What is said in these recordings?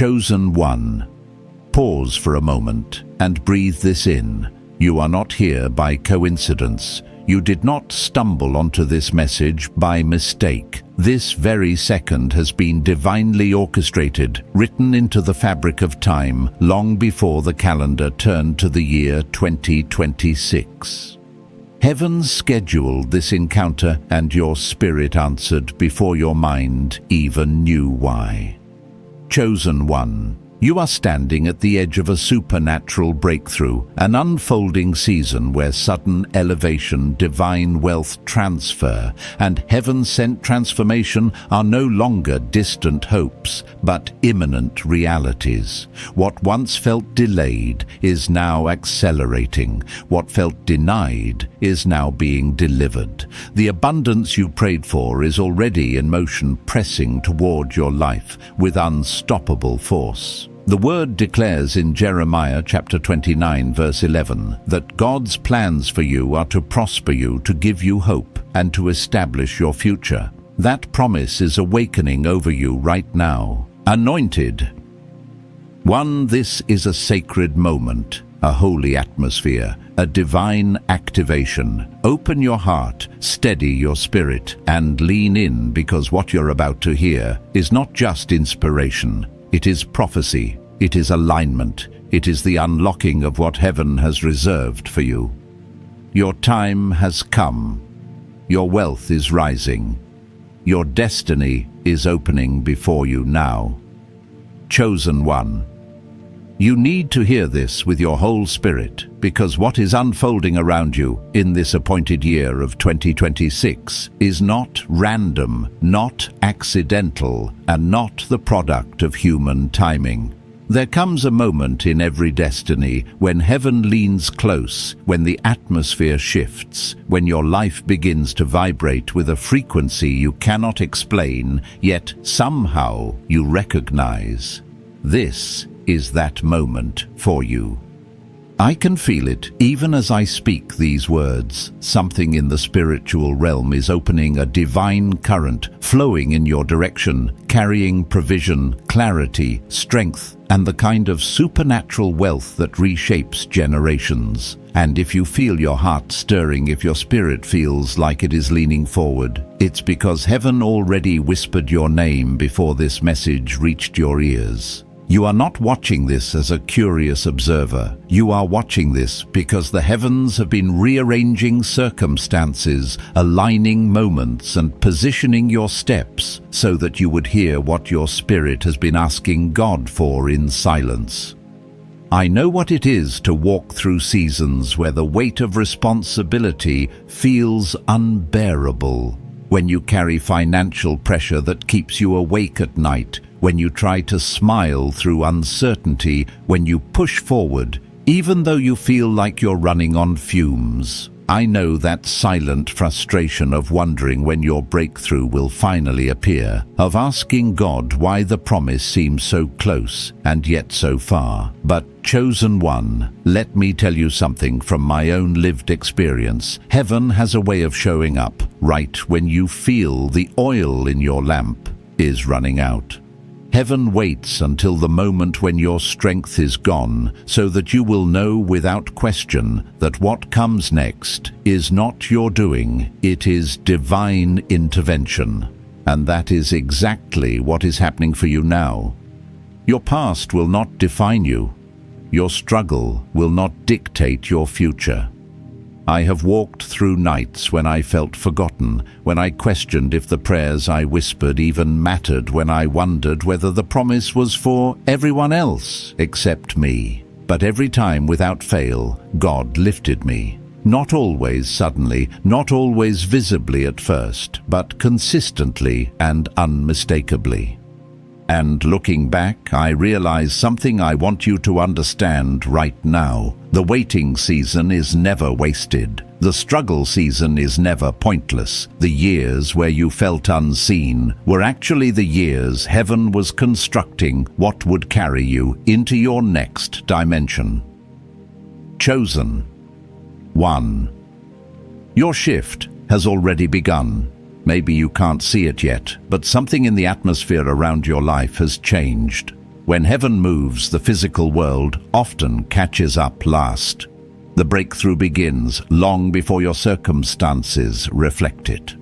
Chosen one. Pause for a moment and breathe this in. You are not here by coincidence. You did not stumble onto this message by mistake. This very second has been divinely orchestrated, written into the fabric of time, long before the calendar turned to the year 2026. Heaven scheduled this encounter, and your spirit answered before your mind even knew why. Chosen one. You are standing at the edge of a supernatural breakthrough, an unfolding season where sudden elevation, divine wealth transfer, and heaven-sent transformation are no longer distant hopes, but imminent realities. What once felt delayed is now accelerating. What felt denied is now being delivered. The abundance you prayed for is already in motion, pressing toward your life with unstoppable force. The word declares in Jeremiah chapter 29 verse 11 that God's plans for you are to prosper you, to give you hope, and to establish your future. That promise is awakening over you right now. Anointed one, this is a sacred moment, a holy atmosphere, a divine activation. Open your heart, steady your spirit, and lean in, because what you're about to hear is not just inspiration. It is prophecy, it is alignment, it is the unlocking of what heaven has reserved for you. Your time has come. Your wealth is rising. Your destiny is opening before you now. Chosen one. You need to hear this with your whole spirit, because what is unfolding around you in this appointed year of 2026 is not random, not accidental, and not the product of human timing. There comes a moment in every destiny when heaven leans close, when the atmosphere shifts, when your life begins to vibrate with a frequency you cannot explain, yet somehow you recognize. This is that moment for you. I can feel it even as I speak these words. Something in the spiritual realm is opening, a divine current flowing in your direction, carrying provision, clarity, strength, and the kind of supernatural wealth that reshapes generations. And if you feel your heart stirring, if your spirit feels like it is leaning forward, it's because heaven already whispered your name before this message reached your ears. You are not watching this as a curious observer. You are watching this because the heavens have been rearranging circumstances, aligning moments, and positioning your steps so that you would hear what your spirit has been asking God for in silence. I know what it is to walk through seasons where the weight of responsibility feels unbearable, when you carry financial pressure that keeps you awake at night, when you try to smile through uncertainty, when you push forward, even though you feel like you're running on fumes. I know that silent frustration of wondering when your breakthrough will finally appear, of asking God why the promise seems so close and yet so far. But chosen one, let me tell you something from my own lived experience. Heaven has a way of showing up right when you feel the oil in your lamp is running out. Heaven waits until the moment when your strength is gone, so that you will know without question that what comes next is not your doing, it is divine intervention. And that is exactly what is happening for you now. Your past will not define you. Your struggle will not dictate your future. I have walked through nights when I felt forgotten, when I questioned if the prayers I whispered even mattered, when I wondered whether the promise was for everyone else except me. But every time, without fail, God lifted me. Not always suddenly, not always visibly at first, but consistently and unmistakably. And looking back, I realize something I want you to understand right now. The waiting season is never wasted. The struggle season is never pointless. The years where you felt unseen were actually the years heaven was constructing what would carry you into your next dimension. Chosen one. Your shift has already begun. Maybe you can't see it yet, but something in the atmosphere around your life has changed. When heaven moves, the physical world often catches up last. The breakthrough begins long before your circumstances reflect it.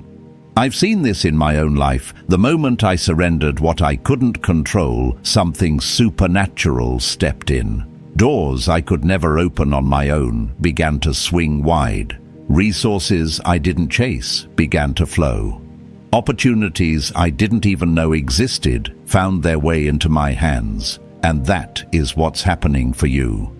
I've seen this in my own life. The moment I surrendered what I couldn't control, something supernatural stepped in. Doors I could never open on my own began to swing wide. Resources I didn't chase began to flow. Opportunities I didn't even know existed found their way into my hands. And that is what's happening for you.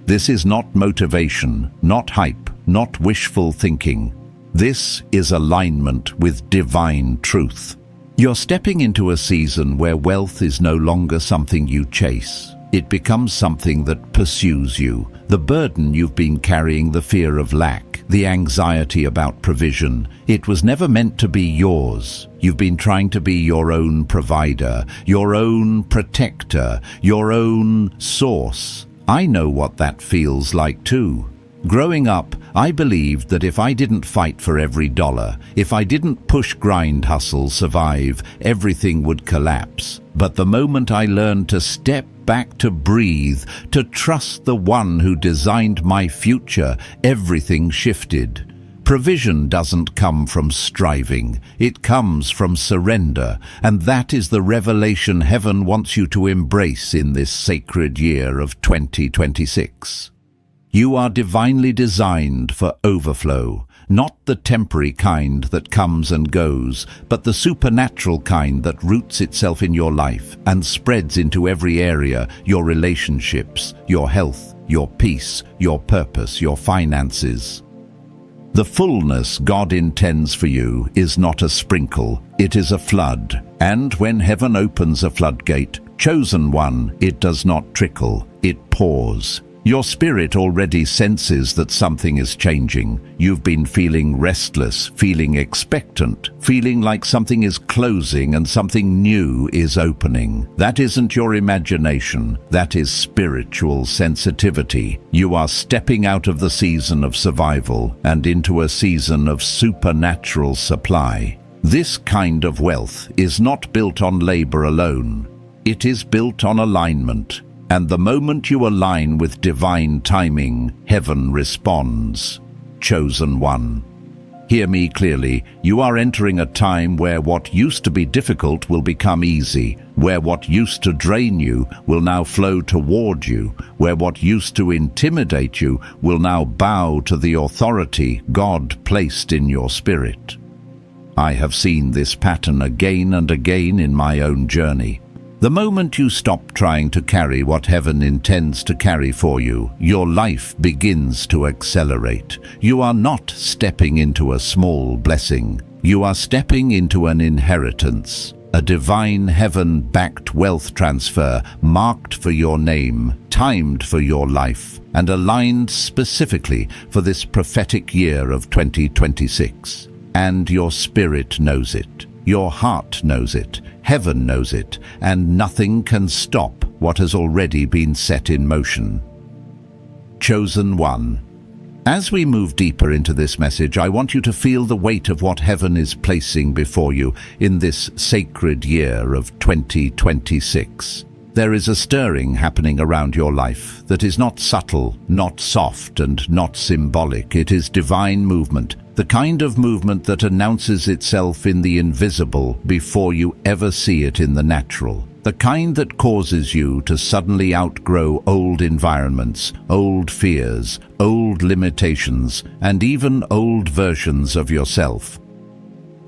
This is not motivation, not hype, not wishful thinking. This is alignment with divine truth. You're stepping into a season where wealth is no longer something you chase. It becomes something that pursues you. The burden you've been carrying, the fear of lack, the anxiety about provision, it was never meant to be yours. You've been trying to be your own provider, your own protector, your own source. I know what that feels like too. Growing up, I believed that if I didn't fight for every dollar, if I didn't push, grind, hustle, survive, everything would collapse. But the moment I learned to step back, to breathe, to trust the one who designed my future, everything shifted. Provision doesn't come from striving, it comes from surrender, and that is the revelation heaven wants you to embrace in this sacred year of 2026. You are divinely designed for overflow, not the temporary kind that comes and goes, but the supernatural kind that roots itself in your life and spreads into every area: your relationships, your health, your peace, your purpose, your finances. The fullness God intends for you is not a sprinkle, it is a flood. And when heaven opens a floodgate, chosen one, it does not trickle, it pours. Your spirit already senses that something is changing. You've been feeling restless, feeling expectant, feeling like something is closing and something new is opening. That isn't your imagination, that is spiritual sensitivity. You are stepping out of the season of survival and into a season of supernatural supply. This kind of wealth is not built on labor alone. It is built on alignment. And the moment you align with divine timing, heaven responds. Chosen one. Hear me clearly. You are entering a time where what used to be difficult will become easy, where what used to drain you will now flow toward you, where what used to intimidate you will now bow to the authority God placed in your spirit. I have seen this pattern again and again in my own journey. The moment you stop trying to carry what heaven intends to carry for you, your life begins to accelerate. You are not stepping into a small blessing. You are stepping into an inheritance, a divine heaven-backed wealth transfer marked for your name, timed for your life, and aligned specifically for this prophetic year of 2026. And your spirit knows it. Your heart knows it, heaven knows it, and nothing can stop what has already been set in motion. Chosen one. As we move deeper into this message, I want you to feel the weight of what heaven is placing before you in this sacred year of 2026. There is a stirring happening around your life that is not subtle, not soft, and not symbolic. It is divine movement. The kind of movement that announces itself in the invisible before you ever see it in the natural. The kind that causes you to suddenly outgrow old environments, old fears, old limitations, and even old versions of yourself.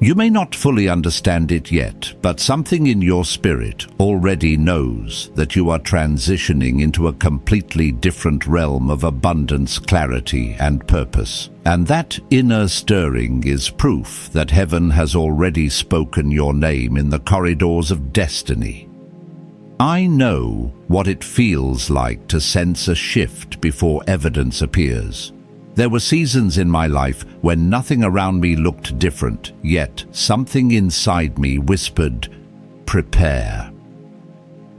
You may not fully understand it yet, but something in your spirit already knows that you are transitioning into a completely different realm of abundance, clarity, and purpose. And that inner stirring is proof that heaven has already spoken your name in the corridors of destiny. I know what it feels like to sense a shift before evidence appears. There were seasons in my life when nothing around me looked different, yet something inside me whispered, "Prepare."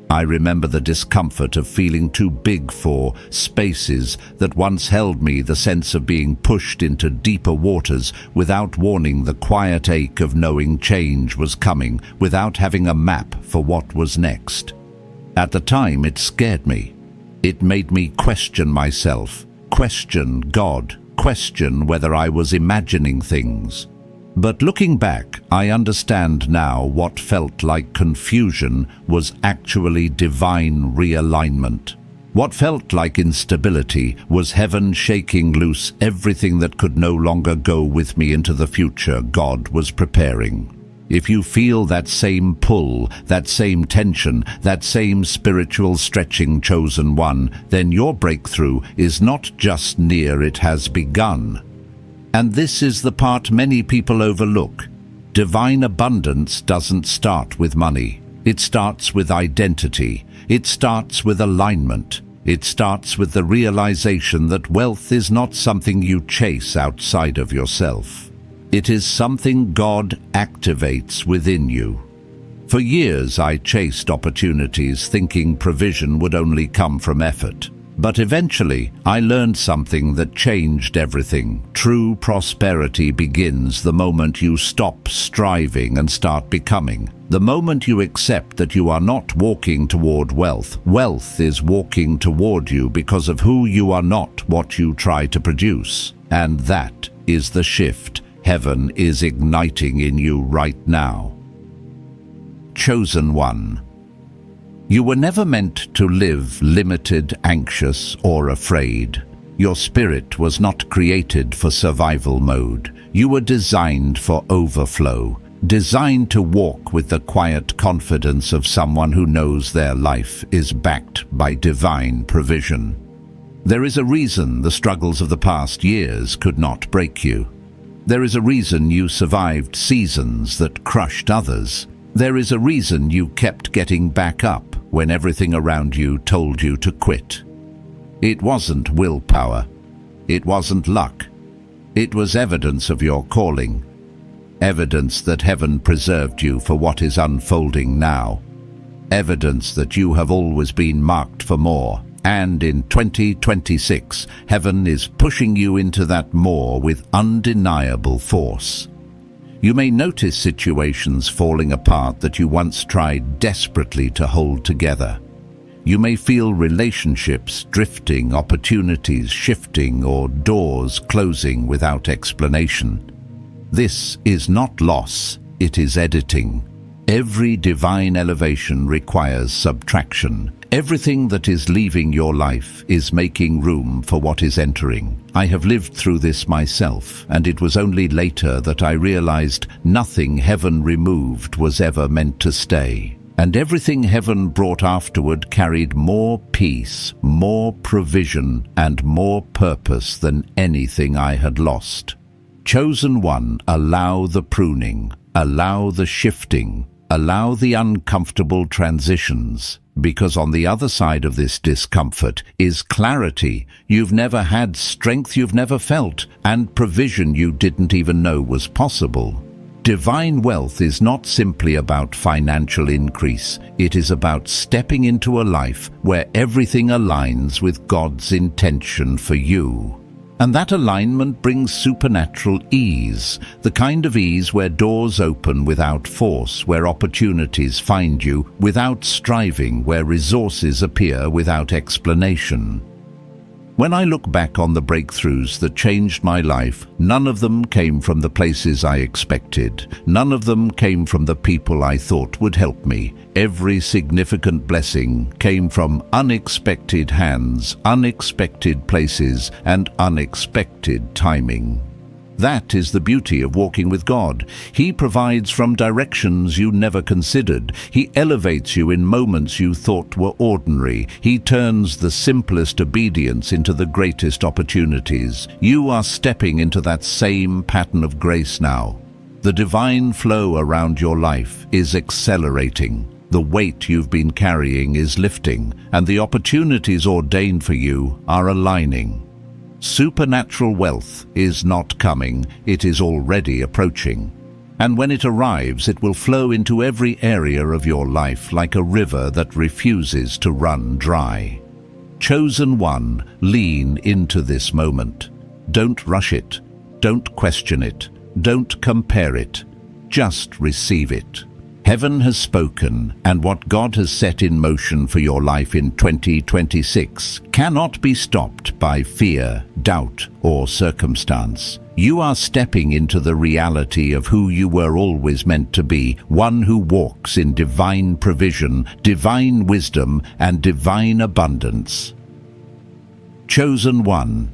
I remember the discomfort of feeling too big for spaces that once held me, the sense of being pushed into deeper waters without warning, the quiet ache of knowing change was coming without having a map for what was next. At the time, it scared me. It made me question myself, question God, question whether I was imagining things. But looking back, I understand now what felt like confusion was actually divine realignment. What felt like instability was heaven shaking loose everything that could no longer go with me into the future God was preparing. If you feel that same pull, that same tension, that same spiritual stretching, chosen one, then your breakthrough is not just near, it has begun. And this is the part many people overlook. Divine abundance doesn't start with money. It starts with identity. It starts with alignment. It starts with the realization that wealth is not something you chase outside of yourself. It is something God activates within you. For years I chased opportunities thinking provision would only come from effort. But eventually, I learned something that changed everything. True prosperity begins the moment you stop striving and start becoming. The moment you accept that you are not walking toward wealth. Wealth is walking toward you because of who you are, not what you try to produce. And that is the shift heaven is igniting in you right now. Chosen one. You were never meant to live limited, anxious, or afraid. Your spirit was not created for survival mode. You were designed for overflow, designed to walk with the quiet confidence of someone who knows their life is backed by divine provision. There is a reason the struggles of the past years could not break you. There is a reason you survived seasons that crushed others. There is a reason you kept getting back up when everything around you told you to quit. It wasn't willpower. It wasn't luck. It was evidence of your calling. Evidence that heaven preserved you for what is unfolding now. Evidence that you have always been marked for more. And in 2026, heaven is pushing you into that more with undeniable force. You may notice situations falling apart that you once tried desperately to hold together. You may feel relationships drifting, opportunities shifting, or doors closing without explanation. This is not loss, it is editing. Every divine elevation requires subtraction. Everything that is leaving your life is making room for what is entering. I have lived through this myself, and it was only later that I realized nothing heaven removed was ever meant to stay. And everything heaven brought afterward carried more peace, more provision, and more purpose than anything I had lost. Chosen one, allow the pruning, allow the shifting, allow the uncomfortable transitions. Because on the other side of this discomfort is clarity. You've never had strength you've never felt, and provision you didn't even know was possible. Divine wealth is not simply about financial increase. It is about stepping into a life where everything aligns with God's intention for you. And that alignment brings supernatural ease, the kind of ease where doors open without force, where opportunities find you without striving, where resources appear without explanation. When I look back on the breakthroughs that changed my life, none of them came from the places I expected. None of them came from the people I thought would help me. Every significant blessing came from unexpected hands, unexpected places, and unexpected timing. That is the beauty of walking with God. He provides from directions you never considered. He elevates you in moments you thought were ordinary. He turns the simplest obedience into the greatest opportunities. You are stepping into that same pattern of grace now. The divine flow around your life is accelerating. The weight you've been carrying is lifting, and the opportunities ordained for you are aligning. Supernatural wealth is not coming, it is already approaching. And when it arrives, it will flow into every area of your life like a river that refuses to run dry. Chosen one, lean into this moment. Don't rush it. Don't question it. Don't compare it. Just receive it. Heaven has spoken, and what God has set in motion for your life in 2026 cannot be stopped by fear, doubt, or circumstance. You are stepping into the reality of who you were always meant to be, one who walks in divine provision, divine wisdom, and divine abundance. Chosen one.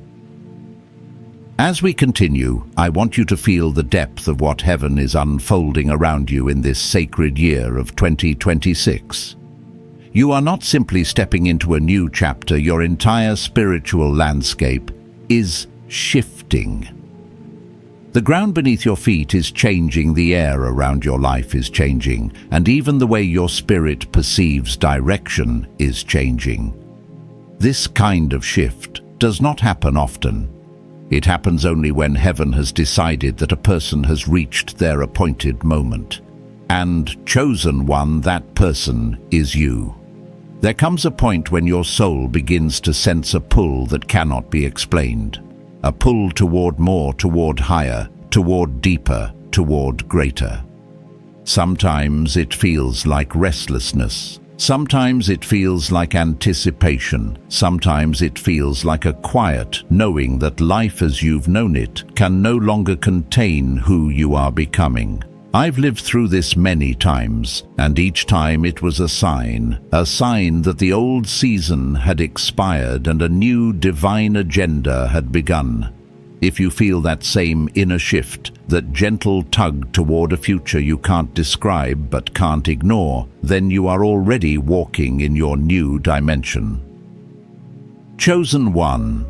As we continue, I want you to feel the depth of what heaven is unfolding around you in this sacred year of 2026. You are not simply stepping into a new chapter, your entire spiritual landscape is shifting. The ground beneath your feet is changing, the air around your life is changing, and even the way your spirit perceives direction is changing. This kind of shift does not happen often. It happens only when heaven has decided that a person has reached their appointed moment. And chosen one, that person is you. There comes a point when your soul begins to sense a pull that cannot be explained. A pull toward more, toward higher, toward deeper, toward greater. Sometimes it feels like restlessness. Sometimes it feels like anticipation. Sometimes it feels like a quiet knowing that life as you've known it can no longer contain who you are becoming. I've lived through this many times, and each time it was a sign that the old season had expired and a new divine agenda had begun. If you feel that same inner shift, that gentle tug toward a future you can't describe but can't ignore, then you are already walking in your new dimension. Chosen one.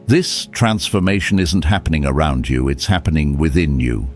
This transformation isn't happening around you, it's happening within you.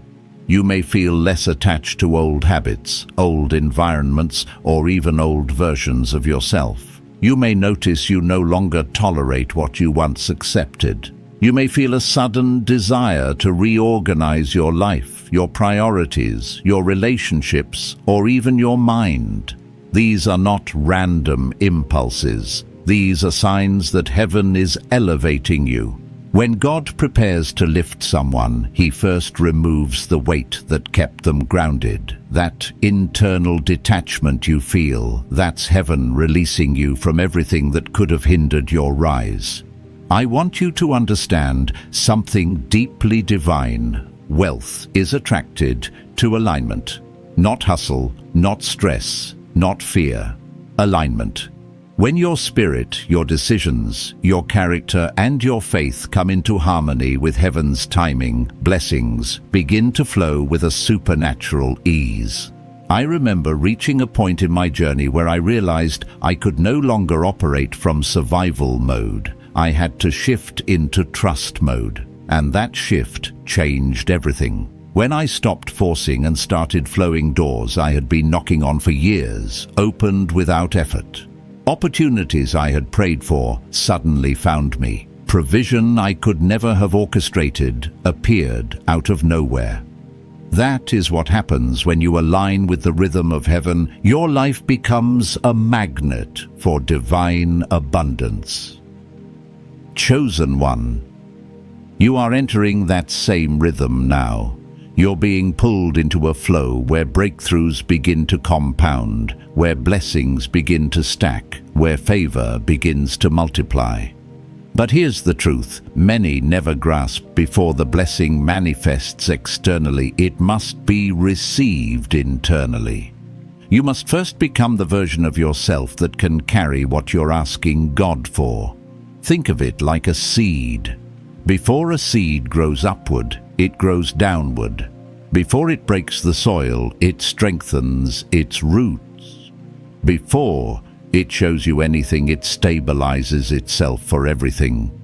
You may feel less attached to old habits, old environments, or even old versions of yourself. You may notice you no longer tolerate what you once accepted. You may feel a sudden desire to reorganize your life, your priorities, your relationships, or even your mind. These are not random impulses. These are signs that heaven is elevating you. When God prepares to lift someone, He first removes the weight that kept them grounded. That internal detachment you feel, that's heaven releasing you from everything that could have hindered your rise. I want you to understand something deeply divine. Wealth is attracted to alignment. Not hustle, not stress, not fear. Alignment. When your spirit, your decisions, your character, and your faith come into harmony with heaven's timing, blessings begin to flow with a supernatural ease. I remember reaching a point in my journey where I realized I could no longer operate from survival mode. I had to shift into trust mode, and that shift changed everything. When I stopped forcing and started flowing, doors I had been knocking on for years opened without effort. Opportunities I had prayed for suddenly found me. Provision I could never have orchestrated appeared out of nowhere. That is what happens when you align with the rhythm of heaven. Your life becomes a magnet for divine abundance. Chosen one. You are entering that same rhythm now. You're being pulled into a flow where breakthroughs begin to compound, where blessings begin to stack, where favor begins to multiply. But here's the truth. Many never grasp before the blessing manifests externally. It must be received internally. You must first become the version of yourself that can carry what you're asking God for. Think of it like a seed. Before a seed grows upward, it grows downward. Before it breaks the soil, it strengthens its roots. Before it shows you anything, it stabilizes itself for everything.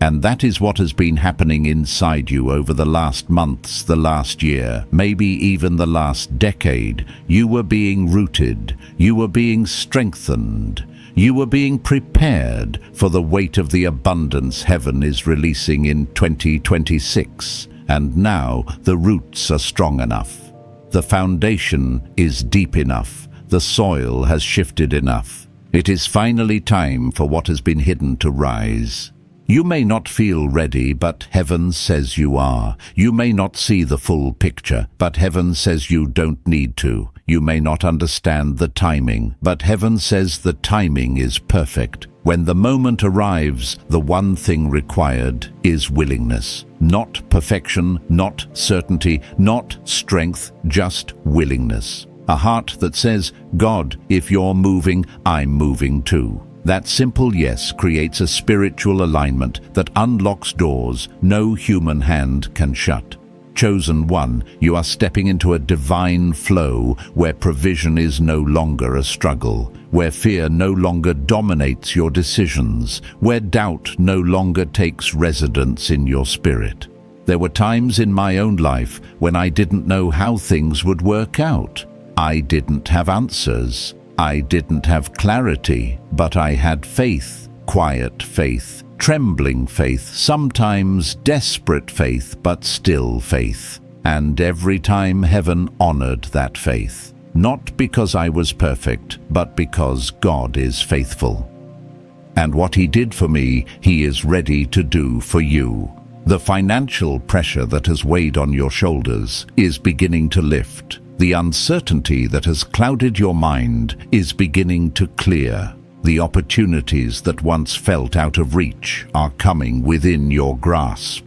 And that is what has been happening inside you over the last months, the last year, maybe even the last decade. You were being rooted. You were being strengthened. You were being prepared for the weight of the abundance heaven is releasing in 2026. And now the roots are strong enough. The foundation is deep enough. The soil has shifted enough. It is finally time for what has been hidden to rise. You may not feel ready, but heaven says you are. You may not see the full picture, but heaven says you don't need to. You may not understand the timing, but heaven says the timing is perfect. When the moment arrives, the one thing required is willingness. Not perfection, not certainty, not strength, just willingness. A heart that says, God, if you're moving, I'm moving too. That simple yes creates a spiritual alignment that unlocks doors no human hand can shut. Chosen one, you are stepping into a divine flow where provision is no longer a struggle, where fear no longer dominates your decisions, where doubt no longer takes residence in your spirit. There were times in my own life when I didn't know how things would work out. I didn't have answers. I didn't have clarity, but I had faith, quiet faith, trembling faith, sometimes desperate faith, but still faith. And every time heaven honored that faith. Not because I was perfect, but because God is faithful. And what He did for me, He is ready to do for you. The financial pressure that has weighed on your shoulders is beginning to lift. The uncertainty that has clouded your mind is beginning to clear. The opportunities that once felt out of reach are coming within your grasp.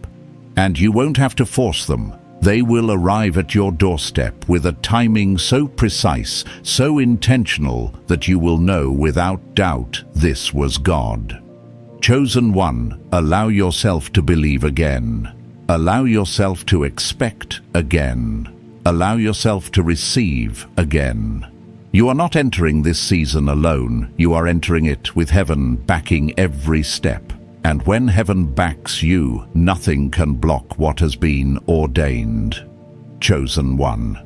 And you won't have to force them. They will arrive at your doorstep with a timing so precise, so intentional, that you will know without doubt this was God. Chosen one, allow yourself to believe again. Allow yourself to expect again. Allow yourself to receive again. You are not entering this season alone. You are entering it with heaven backing every step. And when heaven backs you, nothing can block what has been ordained. Chosen one.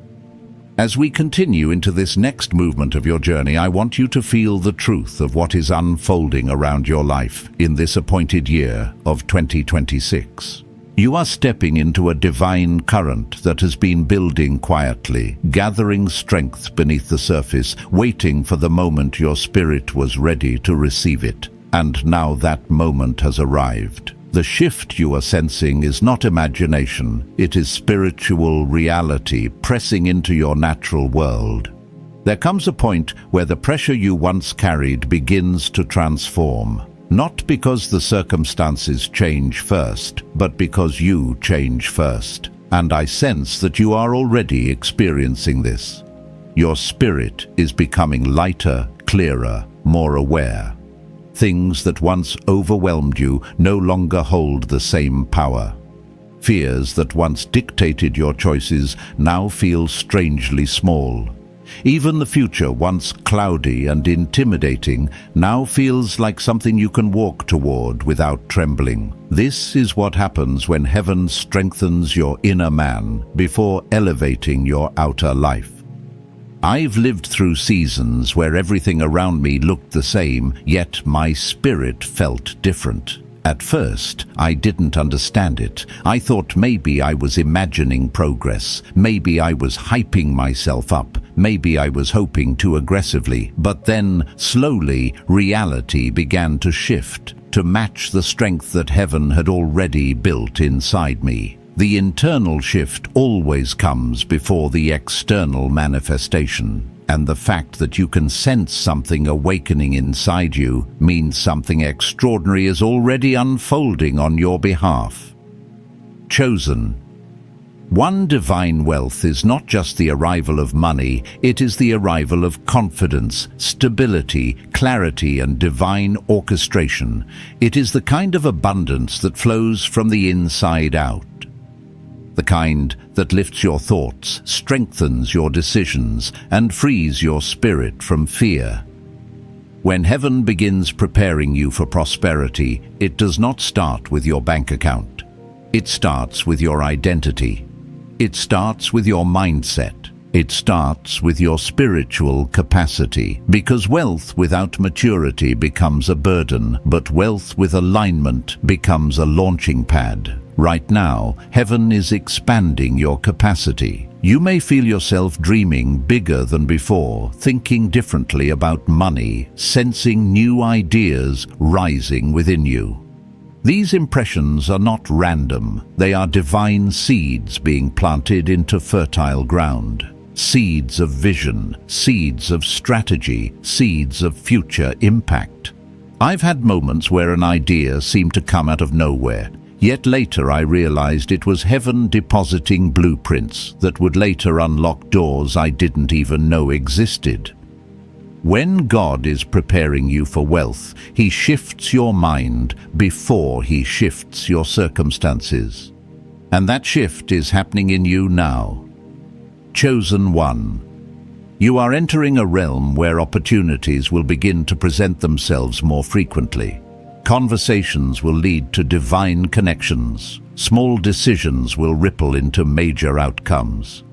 As we continue into this next movement of your journey, I want you to feel the truth of what is unfolding around your life in this appointed year of 2026. You are stepping into a divine current that has been building quietly, gathering strength beneath the surface, waiting for the moment your spirit was ready to receive it. And now that moment has arrived. The shift you are sensing is not imagination, it is spiritual reality pressing into your natural world. There comes a point where the pressure you once carried begins to transform. Not because the circumstances change first, but because you change first. And I sense that you are already experiencing this. Your spirit is becoming lighter, clearer, more aware. Things that once overwhelmed you no longer hold the same power. Fears that once dictated your choices now feel strangely small. Even the future, once cloudy and intimidating, now feels like something you can walk toward without trembling. This is what happens when heaven strengthens your inner man before elevating your outer life. I've lived through seasons where everything around me looked the same, yet my spirit felt different. At first, I didn't understand it. I thought maybe I was imagining progress. Maybe I was hyping myself up. Maybe I was hoping too aggressively. But then, slowly, reality began to shift, to match the strength that heaven had already built inside me. The internal shift always comes before the external manifestation. And the fact that you can sense something awakening inside you means something extraordinary is already unfolding on your behalf. Chosen. One divine wealth is not just the arrival of money, it is the arrival of confidence, stability, clarity, and divine orchestration. It is the kind of abundance that flows from the inside out. The kind that lifts your thoughts, strengthens your decisions, and frees your spirit from fear. When heaven begins preparing you for prosperity, it does not start with your bank account. It starts with your identity. It starts with your mindset. It starts with your spiritual capacity, because wealth without maturity becomes a burden, but wealth with alignment becomes a launching pad. Right now, heaven is expanding your capacity. You may feel yourself dreaming bigger than before, thinking differently about money, sensing new ideas rising within you. These impressions are not random. They are divine seeds being planted into fertile ground. seeds of vision, seeds of strategy, seeds of future impact. I've had moments where an idea seemed to come out of nowhere, yet later I realized it was heaven depositing blueprints that would later unlock doors I didn't even know existed. When God is preparing you for wealth, He shifts your mind before He shifts your circumstances. And that shift is happening in you now. Chosen one. You are entering a realm where opportunities will begin to present themselves more frequently. Conversations will lead to divine connections. Small decisions will ripple into major outcomes.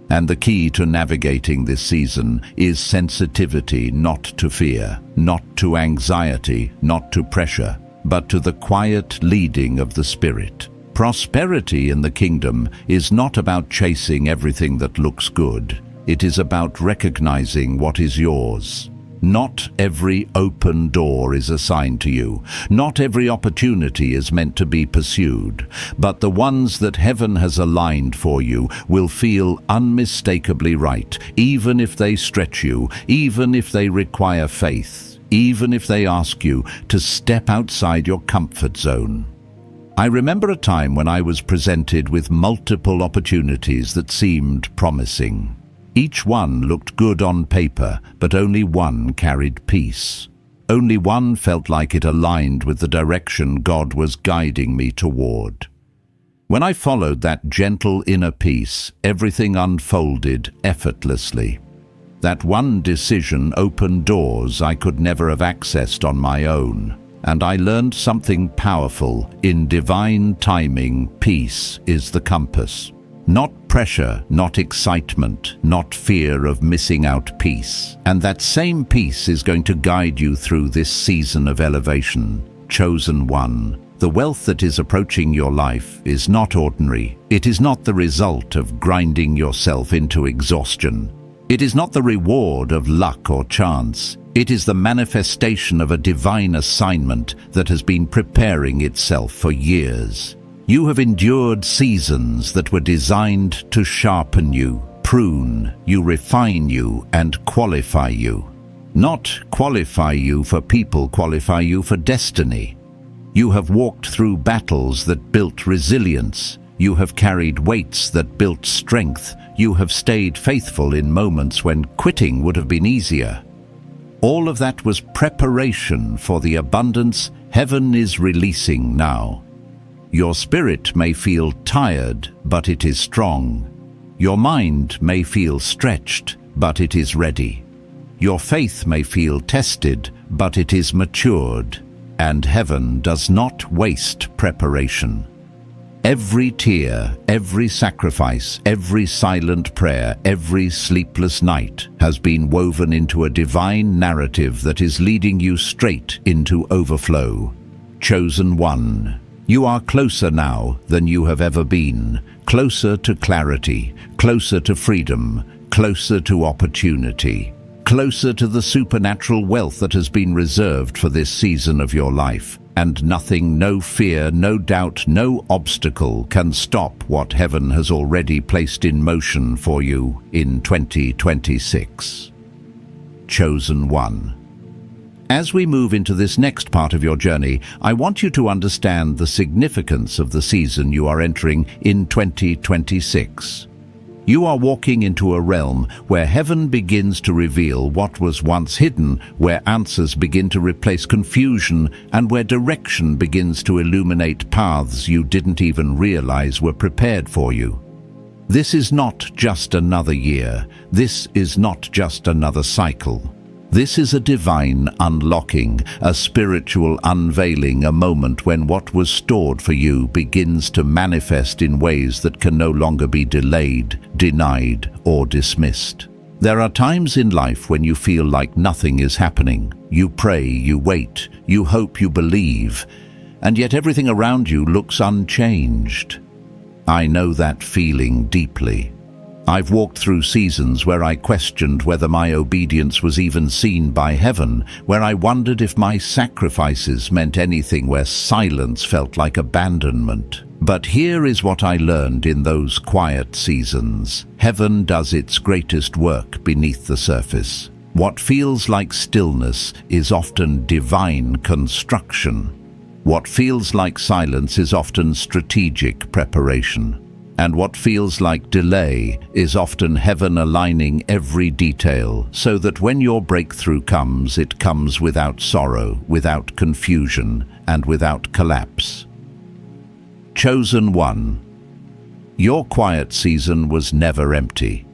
And the key to navigating this season is sensitivity, not to fear, not to anxiety, not to pressure, but to the quiet leading of the Spirit. Prosperity in the kingdom is not about chasing everything that looks good. It is about recognizing what is yours. Not every open door is assigned to you. Not every opportunity is meant to be pursued. But the ones that heaven has aligned for you will feel unmistakably right, even if they stretch you, even if they require faith, even if they ask you to step outside your comfort zone. I remember a time when I was presented with multiple opportunities that seemed promising. Each one looked good on paper, but only one carried peace. Only one felt like it aligned with the direction God was guiding me toward. When I followed that gentle inner peace, everything unfolded effortlessly. That one decision opened doors I could never have accessed on my own. And I learned something powerful. In divine timing, peace is the compass. Not pressure, not excitement, not fear of missing out peace. And that same peace is going to guide you through this season of elevation. Chosen one. The wealth that is approaching your life is not ordinary. It is not the result of grinding yourself into exhaustion. It is not the reward of luck or chance. It is the manifestation of a divine assignment that has been preparing itself for years. You have endured seasons that were designed to sharpen you, prune you, refine you, and qualify you. Not qualify you for people, qualify you for destiny. You have walked through battles that built resilience. You have carried weights that built strength. You have stayed faithful in moments when quitting would have been easier. All of that was preparation for the abundance heaven is releasing now. Your spirit may feel tired, but it is strong. Your mind may feel stretched, but it is ready. Your faith may feel tested, but it is matured. And heaven does not waste preparation. Every tear, every sacrifice, every silent prayer, every sleepless night has been woven into a divine narrative that is leading you straight into overflow. Chosen one. You are closer now than you have ever been, closer to clarity, closer to freedom, closer to opportunity, closer to the supernatural wealth that has been reserved for this season of your life. And nothing, no fear, no doubt, no obstacle can stop what heaven has already placed in motion for you in 2026. Chosen one. As we move into this next part of your journey, I want you to understand the significance of the season you are entering in 2026. You are walking into a realm where heaven begins to reveal what was once hidden, where answers begin to replace confusion, and where direction begins to illuminate paths you didn't even realize were prepared for you. This is not just another year. This is not just another cycle. This is a divine unlocking, a spiritual unveiling, a moment when what was stored for you begins to manifest in ways that can no longer be delayed, denied, or dismissed. There are times in life when you feel like nothing is happening. You pray, you wait, you hope, you believe, and yet everything around you looks unchanged. I know that feeling deeply. I've walked through seasons where I questioned whether my obedience was even seen by heaven, where I wondered if my sacrifices meant anything, where silence felt like abandonment. But here is what I learned in those quiet seasons. Heaven does its greatest work beneath the surface. What feels like stillness is often divine construction. What feels like silence is often strategic preparation. And what feels like delay is often heaven aligning every detail so that when your breakthrough comes, it comes without sorrow, without confusion, and without collapse. Chosen one. Your quiet season was never empty.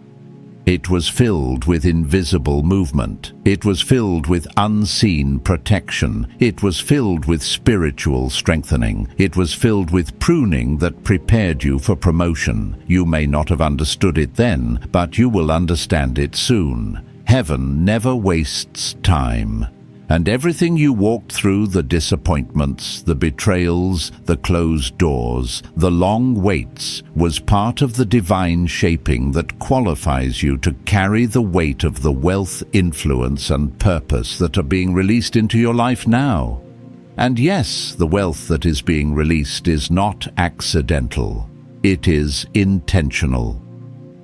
It was filled with invisible movement. It was filled with unseen protection. It was filled with spiritual strengthening. It was filled with pruning that prepared you for promotion. You may not have understood it then, but you will understand it soon. Heaven never wastes time. And everything you walked through, the disappointments, the betrayals, the closed doors, the long waits, was part of the divine shaping that qualifies you to carry the weight of the wealth, influence, and purpose that are being released into your life now. And yes, the wealth that is being released is not accidental. It is intentional.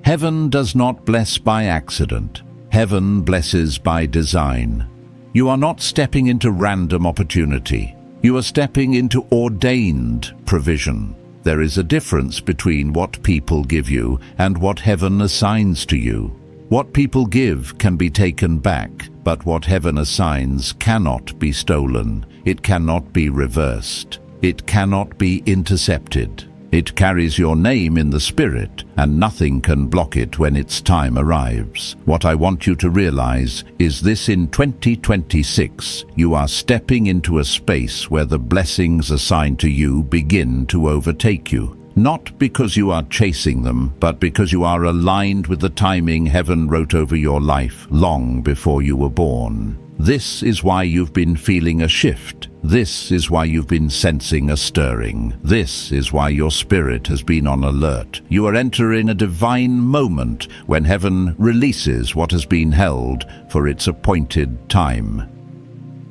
Heaven does not bless by accident. Heaven blesses by design. You are not stepping into random opportunity. You are stepping into ordained provision. There is a difference between what people give you and what heaven assigns to you. What people give can be taken back, but what heaven assigns cannot be stolen. It cannot be reversed. It cannot be intercepted. It carries your name in the spirit, and nothing can block it when its time arrives. What I want you to realize is this: in 2026, you are stepping into a space where the blessings assigned to you begin to overtake you. Not because you are chasing them, but because you are aligned with the timing heaven wrote over your life long before you were born. This is why you've been feeling a shift. This is why you've been sensing a stirring. This is why your spirit has been on alert. You are entering a divine moment when heaven releases what has been held for its appointed time.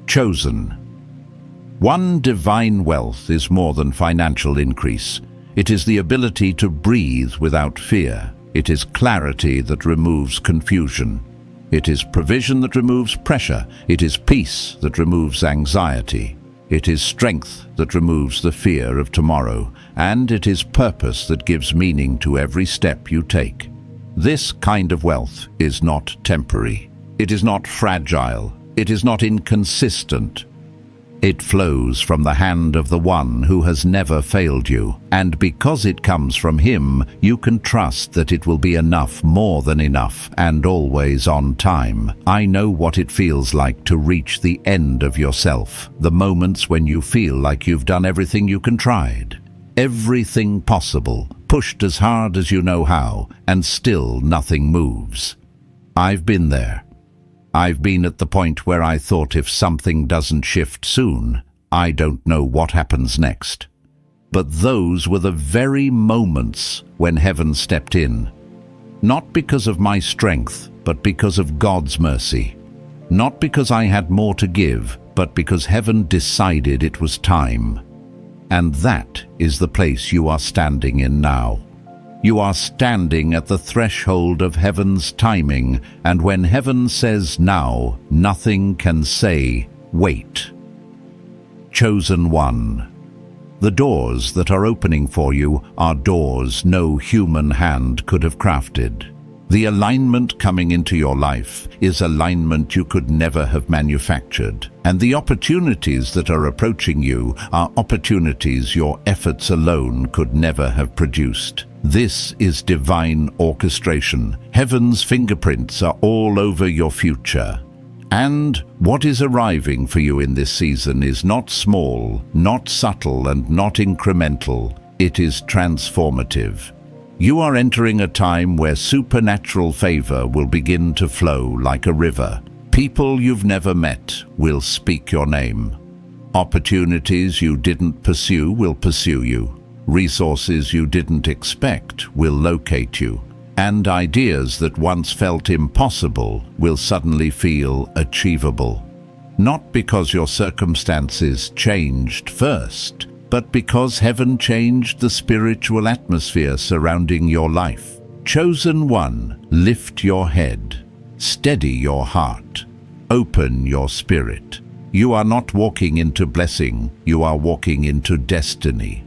Chosen. One divine wealth is more than financial increase. It is the ability to breathe without fear. It is clarity that removes confusion. It is provision that removes pressure. It is peace that removes anxiety. It is strength that removes the fear of tomorrow. And it is purpose that gives meaning to every step you take. This kind of wealth is not temporary. It is not fragile. It is not inconsistent. It flows from the hand of the one who has never failed you, and because it comes from him, you can trust that it will be enough, more than enough, and always on time. I know what it feels like to reach the end of yourself, the moments when you feel like you've done everything you can tried, everything possible, pushed as hard as you know how, and still nothing moves. I've been there. I've been at the point where I thought if something doesn't shift soon, I don't know what happens next. But those were the very moments when heaven stepped in. Not because of my strength, but because of God's mercy. Not because I had more to give, but because heaven decided it was time. And that is the place you are standing in now. You are standing at the threshold of heaven's timing, and when heaven says now, nothing can say, wait. Chosen one. The doors that are opening for you are doors no human hand could have crafted. The alignment coming into your life is alignment you could never have manufactured. And the opportunities that are approaching you are opportunities your efforts alone could never have produced. This is divine orchestration. Heaven's fingerprints are all over your future. And what is arriving for you in this season is not small, not subtle, and not incremental. It is transformative. You are entering a time where supernatural favor will begin to flow like a river. People you've never met will speak your name. Opportunities you didn't pursue will pursue you. Resources you didn't expect will locate you. And ideas that once felt impossible will suddenly feel achievable. Not because your circumstances changed first, but because heaven changed the spiritual atmosphere surrounding your life. Chosen one, lift your head, steady your heart, open your spirit. You are not walking into blessing, you are walking into destiny.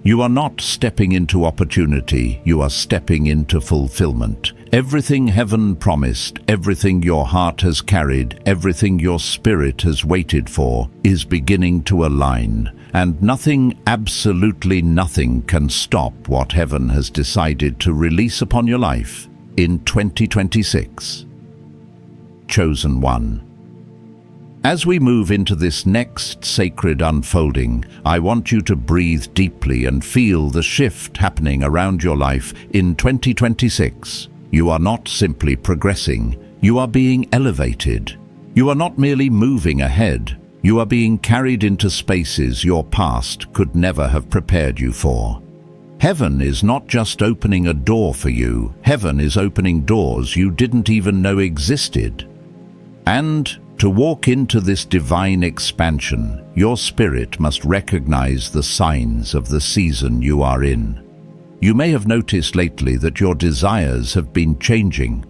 You are not stepping into opportunity, you are stepping into fulfillment. Everything heaven promised, everything your heart has carried, everything your spirit has waited for, is beginning to align. And nothing, absolutely nothing, can stop what heaven has decided to release upon your life in 2026. Chosen one. As we move into this next sacred unfolding, I want you to breathe deeply and feel the shift happening around your life in 2026. You are not simply progressing, you are being elevated. You are not merely moving ahead, you are being carried into spaces your past could never have prepared you for. Heaven is not just opening a door for you, heaven is opening doors you didn't even know existed. And to walk into this divine expansion, your spirit must recognize the signs of the season you are in. You may have noticed lately that your desires have been changing.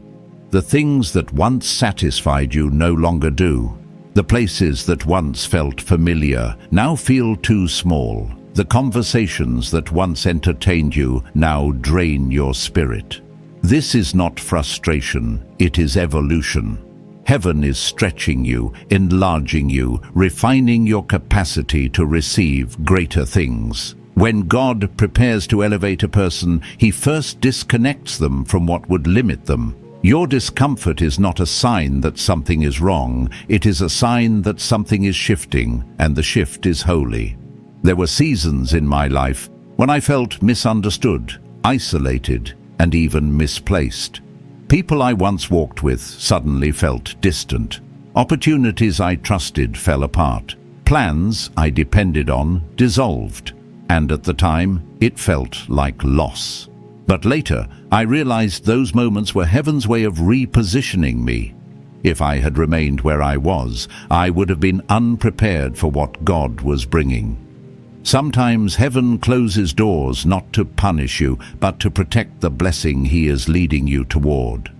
The things that once satisfied you no longer do. The places that once felt familiar now feel too small. The conversations that once entertained you now drain your spirit. This is not frustration, it is evolution. Heaven is stretching you, enlarging you, refining your capacity to receive greater things. When God prepares to elevate a person, He first disconnects them from what would limit them. Your discomfort is not a sign that something is wrong, it is a sign that something is shifting, and the shift is holy. There were seasons in my life when I felt misunderstood, isolated, and even misplaced. People I once walked with suddenly felt distant. Opportunities I trusted fell apart. Plans I depended on dissolved. And at the time, it felt like loss. But later, I realized those moments were heaven's way of repositioning me. If I had remained where I was, I would have been unprepared for what God was bringing. Sometimes heaven closes doors not to punish you, but to protect the blessing He is leading you toward.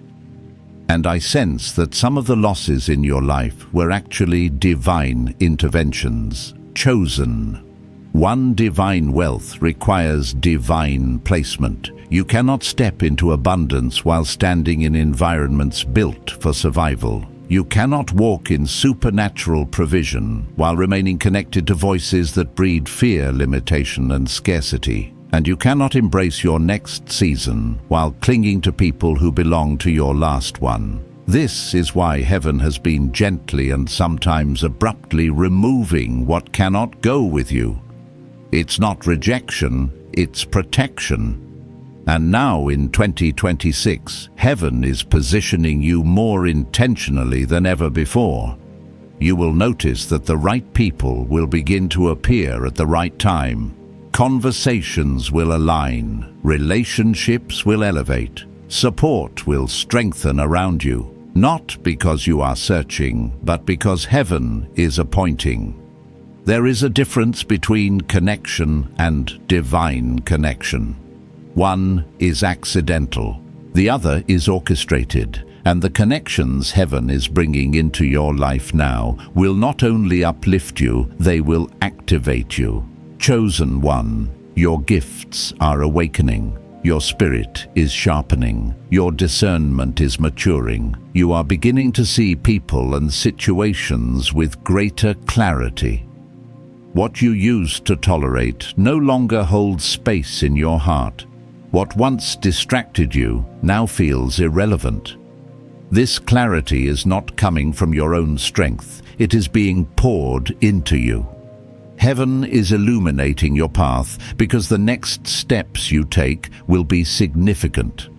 And I sense that some of the losses in your life were actually divine interventions, chosen. One divine wealth requires divine placement. You cannot step into abundance while standing in environments built for survival. You cannot walk in supernatural provision while remaining connected to voices that breed fear, limitation, and scarcity. And you cannot embrace your next season while clinging to people who belong to your last one. This is why heaven has been gently and sometimes abruptly removing what cannot go with you. It's not rejection, it's protection. And now in 2026, heaven is positioning you more intentionally than ever before. You will notice that the right people will begin to appear at the right time. Conversations will align, relationships will elevate, support will strengthen around you, not because you are searching, but because heaven is appointing. There is a difference between connection and divine connection. One is accidental, the other is orchestrated, and the connections heaven is bringing into your life now will not only uplift you, they will activate you. Chosen one, your gifts are awakening, your spirit is sharpening, your discernment is maturing. You are beginning to see people and situations with greater clarity. What you used to tolerate no longer holds space in your heart. What once distracted you now feels irrelevant. This clarity is not coming from your own strength, it is being poured into you. Heaven is illuminating your path because the next steps you take will be significant.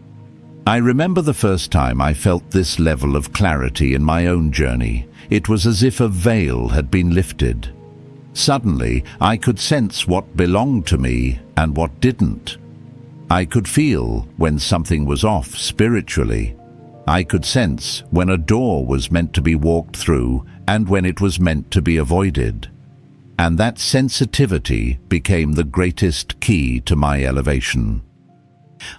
I remember the first time I felt this level of clarity in my own journey. It was as if a veil had been lifted. Suddenly, I could sense what belonged to me and what didn't. I could feel when something was off spiritually. I could sense when a door was meant to be walked through and when it was meant to be avoided. and that sensitivity became the greatest key to my elevation.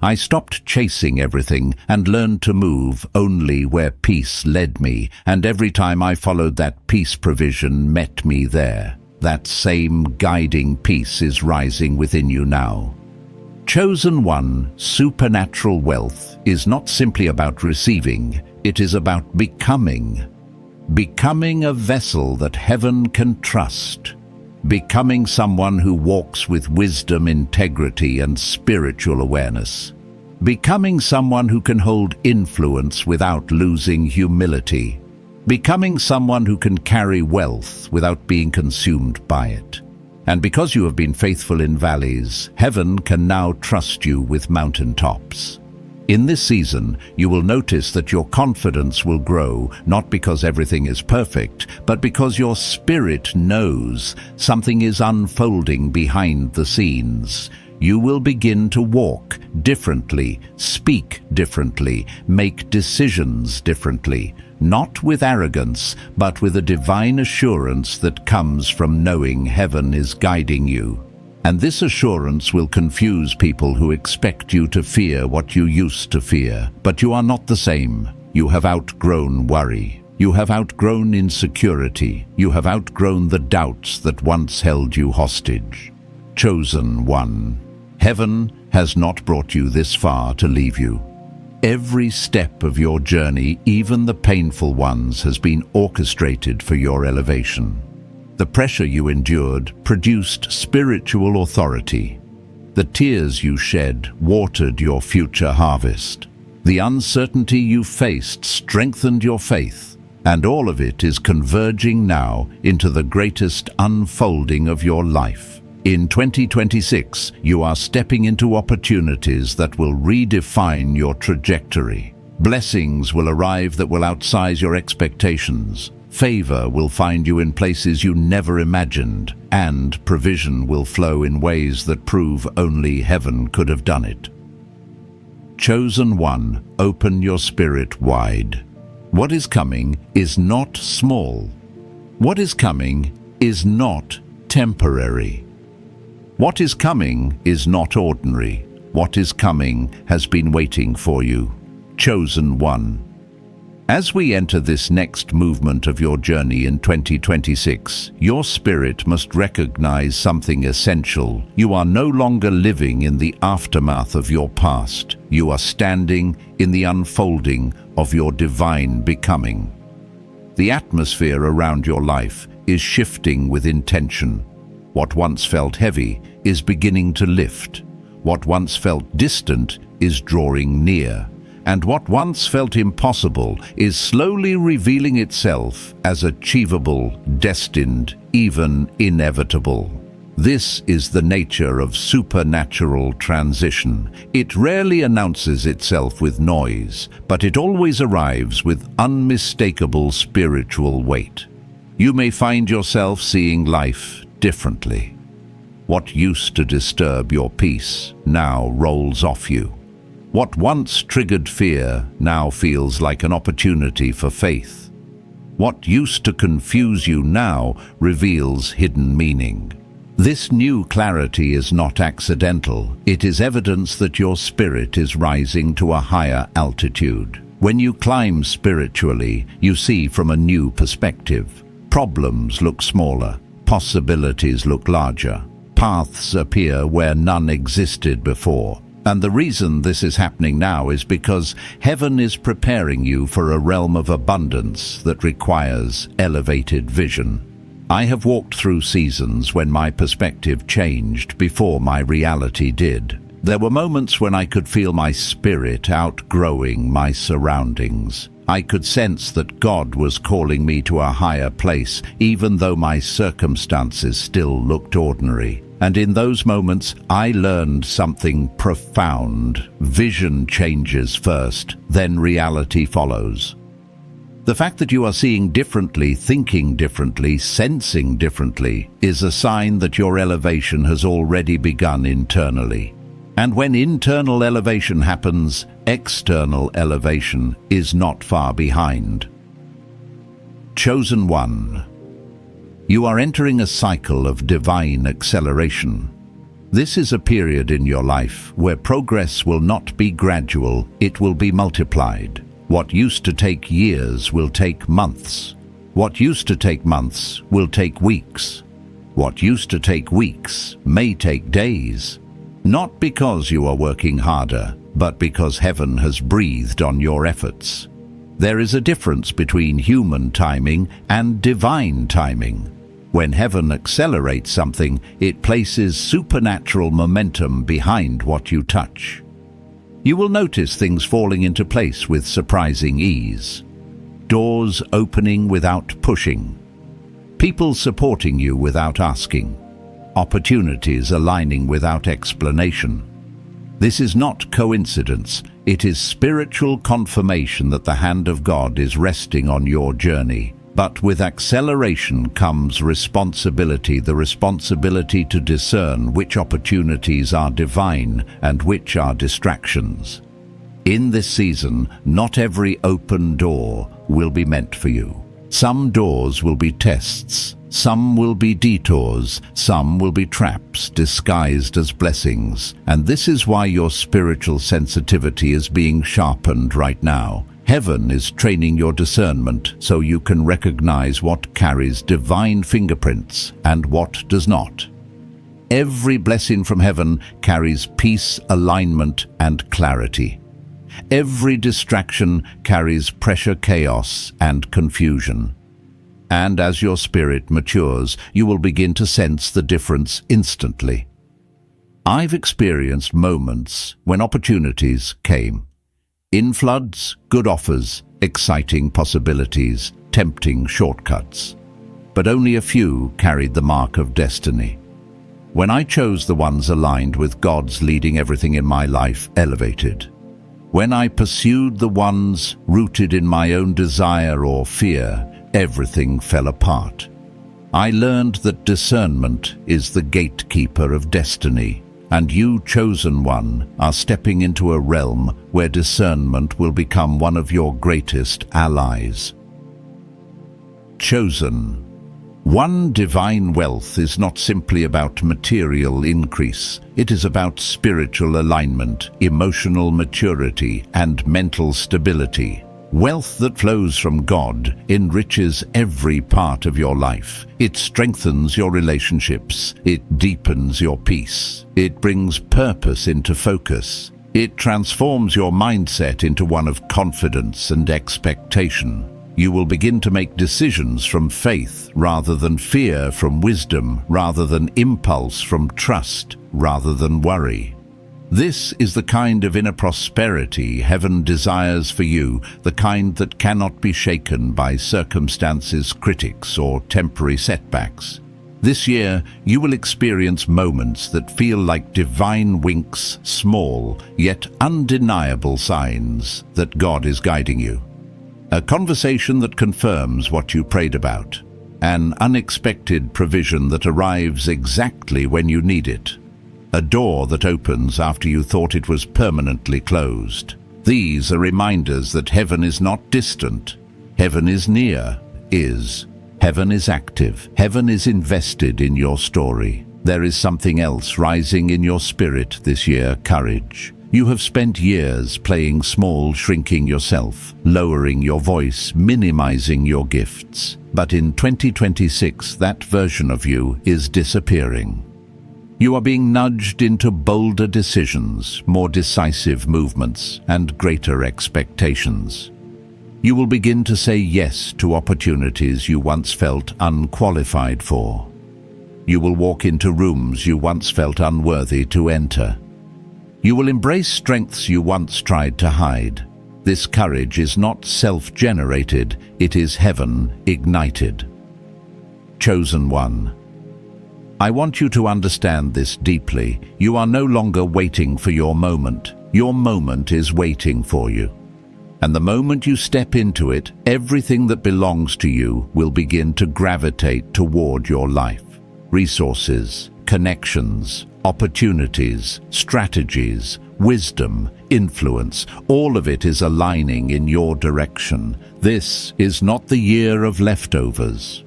I stopped chasing everything and learned to move only where peace led me, and every time I followed that peace, provision met me there. That same guiding peace is rising within you now. Chosen one, supernatural wealth is not simply about receiving, it is about becoming. Becoming a vessel that heaven can trust. Becoming someone who walks with wisdom, integrity, and spiritual awareness. Becoming someone who can hold influence without losing humility. Becoming someone who can carry wealth without being consumed by it. And because you have been faithful in valleys, heaven can now trust you with mountaintops. In this season, you will notice that your confidence will grow, not because everything is perfect, but because your spirit knows something is unfolding behind the scenes. You will begin to walk differently, speak differently, make decisions differently, not with arrogance, but with a divine assurance that comes from knowing heaven is guiding you. And this assurance will confuse people who expect you to fear what you used to fear. But you are not the same. You have outgrown worry. You have outgrown insecurity. You have outgrown the doubts that once held you hostage. Chosen one. Heaven has not brought you this far to leave you. Every step of your journey, even the painful ones, has been orchestrated for your elevation. The pressure you endured produced spiritual authority. The tears you shed watered your future harvest. The uncertainty you faced strengthened your faith, and all of it is converging now into the greatest unfolding of your life. In 2026, you are stepping into opportunities that will redefine your trajectory. Blessings will arrive that will outsize your expectations. Favor will find you in places you never imagined, and provision will flow in ways that prove only heaven could have done it. Chosen one, open your spirit wide. What is coming is not small. What is coming is not temporary. What is coming is not ordinary. What is coming has been waiting for you. Chosen one. As we enter this next movement of your journey in 2026, your spirit must recognize something essential. You are no longer living in the aftermath of your past. You are standing in the unfolding of your divine becoming. The atmosphere around your life is shifting with intention. What once felt heavy is beginning to lift. What once felt distant is drawing near. And what once felt impossible is slowly revealing itself as achievable, destined, even inevitable. This is the nature of supernatural transition. It rarely announces itself with noise, but it always arrives with unmistakable spiritual weight. You may find yourself seeing life differently. What used to disturb your peace now rolls off you. What once triggered fear now feels like an opportunity for faith. What used to confuse you now reveals hidden meaning. This new clarity is not accidental. It is evidence that your spirit is rising to a higher altitude. When you climb spiritually, you see from a new perspective. Problems look smaller. Possibilities look larger. Paths appear where none existed before. And the reason this is happening now is because heaven is preparing you for a realm of abundance that requires elevated vision. I have walked through seasons when my perspective changed before my reality did. There were moments when I could feel my spirit outgrowing my surroundings. I could sense that God was calling me to a higher place, even though my circumstances still looked ordinary. And in those moments, I learned something profound. Vision changes first, then reality follows. The fact that you are seeing differently, thinking differently, sensing differently, is a sign that your elevation has already begun internally. And when internal elevation happens, external elevation is not far behind. Chosen one. You are entering a cycle of divine acceleration. This is a period in your life where progress will not be gradual, it will be multiplied. What used to take years will take months. What used to take months will take weeks. What used to take weeks may take days. Not because you are working harder, but because heaven has breathed on your efforts. There is a difference between human timing and divine timing. When heaven accelerates something, it places supernatural momentum behind what you touch. You will notice things falling into place with surprising ease. Doors opening without pushing. People supporting you without asking. Opportunities aligning without explanation. This is not coincidence, it is spiritual confirmation that the hand of God is resting on your journey. But with acceleration comes responsibility, the responsibility to discern which opportunities are divine and which are distractions. In this season, not every open door will be meant for you. Some doors will be tests, some will be detours, some will be traps disguised as blessings. And this is why your spiritual sensitivity is being sharpened right now. Heaven is training your discernment so you can recognize what carries divine fingerprints and what does not. Every blessing from heaven carries peace, alignment, and clarity. Every distraction carries pressure, chaos, and confusion. And as your spirit matures, you will begin to sense the difference instantly. I've experienced moments when opportunities came. In floods, good offers, exciting possibilities, tempting shortcuts. But only a few carried the mark of destiny. When I chose the ones aligned with God's leading, everything in my life elevated. When I pursued the ones rooted in my own desire or fear, everything fell apart. I learned that discernment is the gatekeeper of destiny. And you, chosen one, are stepping into a realm where discernment will become one of your greatest allies. Chosen. One, divine wealth is not simply about material increase. It is about spiritual alignment, emotional maturity, and mental stability. Wealth that flows from God enriches every part of your life. It strengthens your relationships. It deepens your peace. It brings purpose into focus. It transforms your mindset into one of confidence and expectation. You will begin to make decisions from faith rather than fear, from wisdom rather than impulse, from trust rather than worry. This is the kind of inner prosperity heaven desires for you, the kind that cannot be shaken by circumstances, critics, or temporary setbacks. This year, you will experience moments that feel like divine winks, small yet undeniable signs that God is guiding you. A conversation that confirms what you prayed about. An unexpected provision that arrives exactly when you need it. A door that opens after you thought it was permanently closed. These are reminders that heaven is not distant. Heaven is near, Heaven is active. Heaven is invested in your story. There is something else rising in your spirit this year, courage. You have spent years playing small, shrinking yourself, lowering your voice, minimizing your gifts. But in 2026, that version of you is disappearing. You are being nudged into bolder decisions, more decisive movements, and greater expectations. You will begin to say yes to opportunities you once felt unqualified for. You will walk into rooms you once felt unworthy to enter. You will embrace strengths you once tried to hide. This courage is not self-generated, it is heaven ignited. Chosen one. I want you to understand this deeply. You are no longer waiting for your moment. Your moment is waiting for you. And the moment you step into it, everything that belongs to you will begin to gravitate toward your life. Resources, connections, opportunities, strategies, wisdom, influence, all of it is aligning in your direction. This is not the year of leftovers.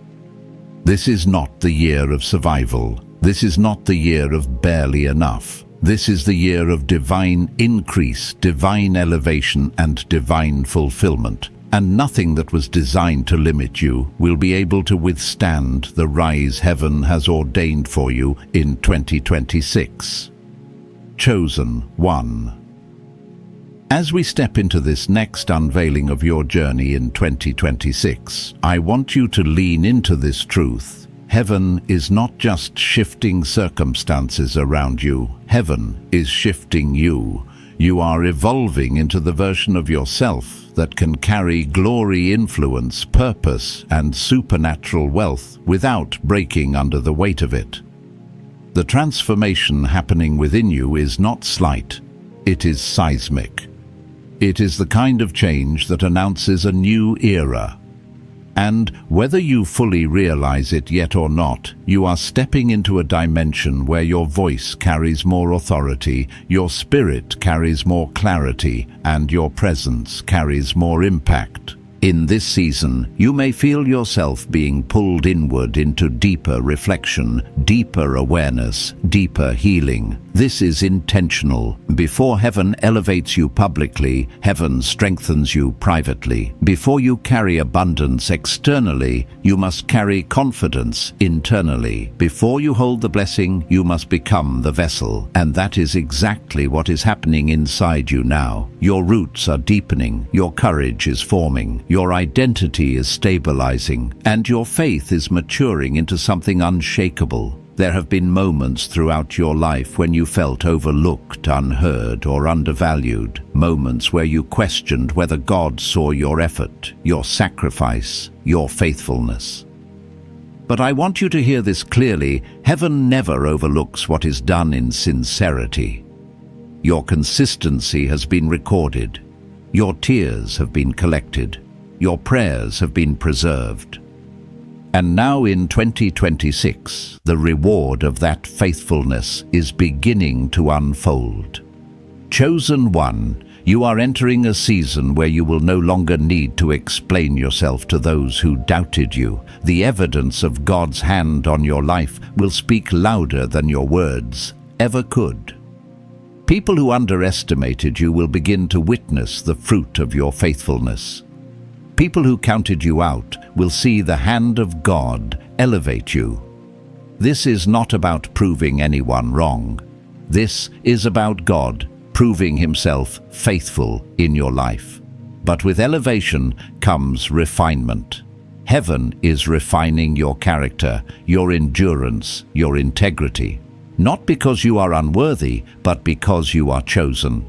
This is not the year of survival. This is not the year of barely enough. This is the year of divine increase, divine elevation, and divine fulfillment. And nothing that was designed to limit you will be able to withstand the rise heaven has ordained for you in 2026. Chosen one. As we step into this next unveiling of your journey in 2026, I want you to lean into this truth. Heaven is not just shifting circumstances around you. Heaven is shifting you. You are evolving into the version of yourself that can carry glory, influence, purpose, and supernatural wealth without breaking under the weight of it. The transformation happening within you is not slight. It is seismic. It is the kind of change that announces a new era. And whether you fully realize it yet or not, you are stepping into a dimension where your voice carries more authority, your spirit carries more clarity, and your presence carries more impact. In this season, you may feel yourself being pulled inward into deeper reflection, deeper awareness, deeper healing. This is intentional. Before heaven elevates you publicly, heaven strengthens you privately. Before you carry abundance externally, you must carry confidence internally. Before you hold the blessing, you must become the vessel. And that is exactly what is happening inside you now. Your roots are deepening, your courage is forming, your identity is stabilizing, and your faith is maturing into something unshakable. There have been moments throughout your life when you felt overlooked, unheard, or undervalued. Moments where you questioned whether God saw your effort, your sacrifice, your faithfulness. But I want you to hear this clearly. Heaven never overlooks what is done in sincerity. Your consistency has been recorded. Your tears have been collected. Your prayers have been preserved. And now in 2026, the reward of that faithfulness is beginning to unfold. Chosen one, you are entering a season where you will no longer need to explain yourself to those who doubted you. The evidence of God's hand on your life will speak louder than your words ever could. People who underestimated you will begin to witness the fruit of your faithfulness. People who counted you out will see the hand of God elevate you. This is not about proving anyone wrong. This is about God proving himself faithful in your life. But with elevation comes refinement. Heaven is refining your character, your endurance, your integrity. Not because you are unworthy, but because you are chosen.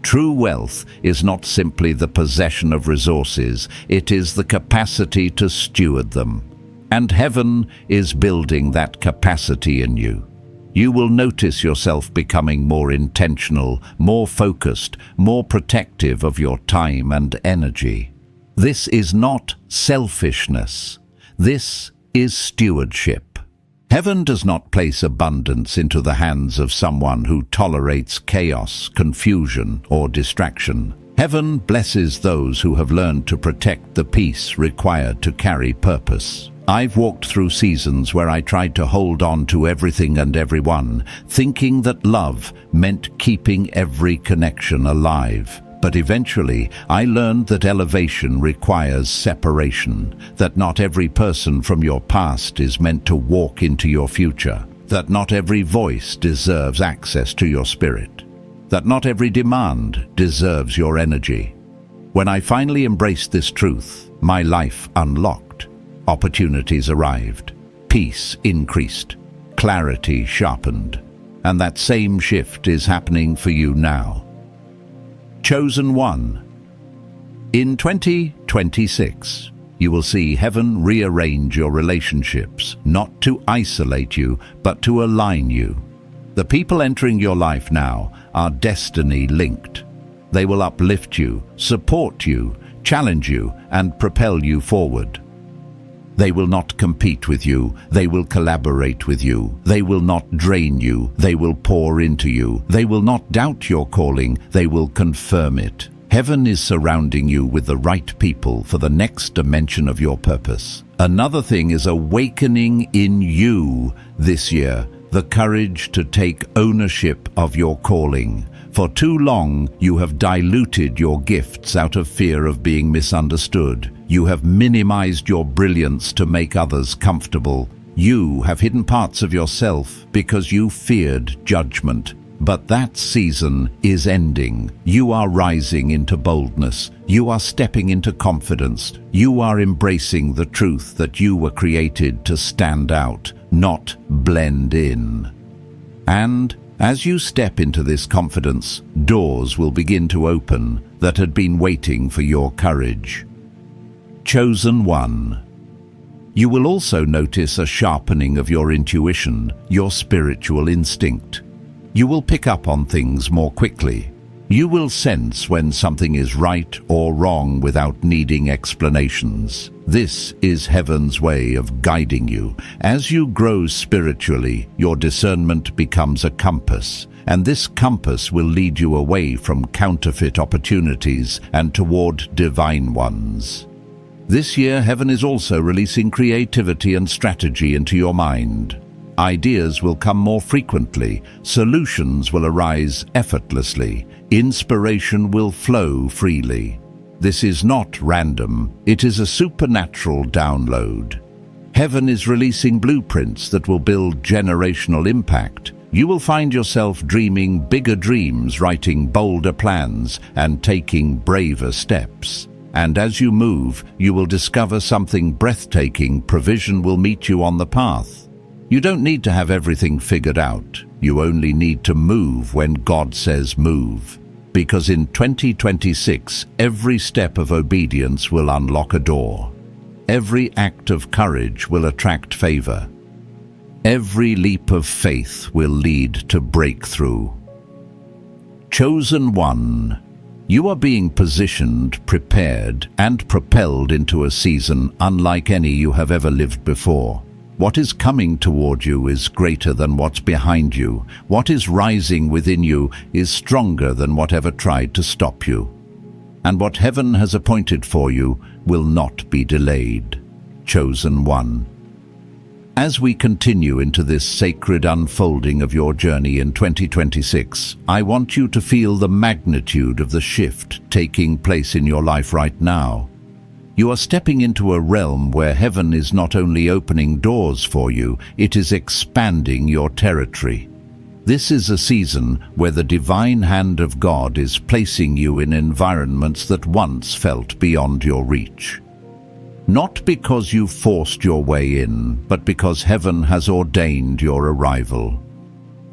True wealth is not simply the possession of resources, it is the capacity to steward them. And heaven is building that capacity in you. You will notice yourself becoming more intentional, more focused, more protective of your time and energy. This is not selfishness. This is stewardship. Heaven does not place abundance into the hands of someone who tolerates chaos, confusion, or distraction. Heaven blesses those who have learned to protect the peace required to carry purpose. I've walked through seasons where I tried to hold on to everything and everyone, thinking that love meant keeping every connection alive. But eventually, I learned that elevation requires separation, that not every person from your past is meant to walk into your future, that not every voice deserves access to your spirit, that not every demand deserves your energy. When I finally embraced this truth, my life unlocked. Opportunities arrived, peace increased, clarity sharpened, and that same shift is happening for you now. Chosen one. In 2026, you will see heaven rearrange your relationships, not to isolate you, but to align you. The people entering your life now are destiny linked. They will uplift you, support you, challenge you, and propel you forward. They will not compete with you, they will collaborate with you. They will not drain you, they will pour into you. They will not doubt your calling, they will confirm it. Heaven is surrounding you with the right people for the next dimension of your purpose. Another thing is awakening in you this year, the courage to take ownership of your calling. For too long, you have diluted your gifts out of fear of being misunderstood. You have minimized your brilliance to make others comfortable. You have hidden parts of yourself because you feared judgment. But that season is ending. You are rising into boldness. You are stepping into confidence. You are embracing the truth that you were created to stand out, not blend in. And as you step into this confidence, doors will begin to open that had been waiting for your courage. Chosen one. You will also notice a sharpening of your intuition, your spiritual instinct. You will pick up on things more quickly. You will sense when something is right or wrong without needing explanations. This is heaven's way of guiding you. As you grow spiritually, your discernment becomes a compass, and this compass will lead you away from counterfeit opportunities and toward divine ones. This year, heaven is also releasing creativity and strategy into your mind. Ideas will come more frequently, solutions will arise effortlessly, inspiration will flow freely. This is not random, it is a supernatural download. Heaven is releasing blueprints that will build generational impact. You will find yourself dreaming bigger dreams, writing bolder plans, and taking braver steps. And as you move, you will discover something breathtaking. Provision will meet you on the path. You don't need to have everything figured out. You only need to move when God says move. Because in 2026, every step of obedience will unlock a door. Every act of courage will attract favor. Every leap of faith will lead to breakthrough. Chosen one. You are being positioned, prepared, and propelled into a season unlike any you have ever lived before. What is coming toward you is greater than what's behind you. What is rising within you is stronger than whatever tried to stop you. And what heaven has appointed for you will not be delayed. Chosen one. As we continue into this sacred unfolding of your journey in 2026, I want you to feel the magnitude of the shift taking place in your life right now. You are stepping into a realm where heaven is not only opening doors for you, it is expanding your territory. This is a season where the divine hand of God is placing you in environments that once felt beyond your reach. Not because you forced your way in, but because heaven has ordained your arrival.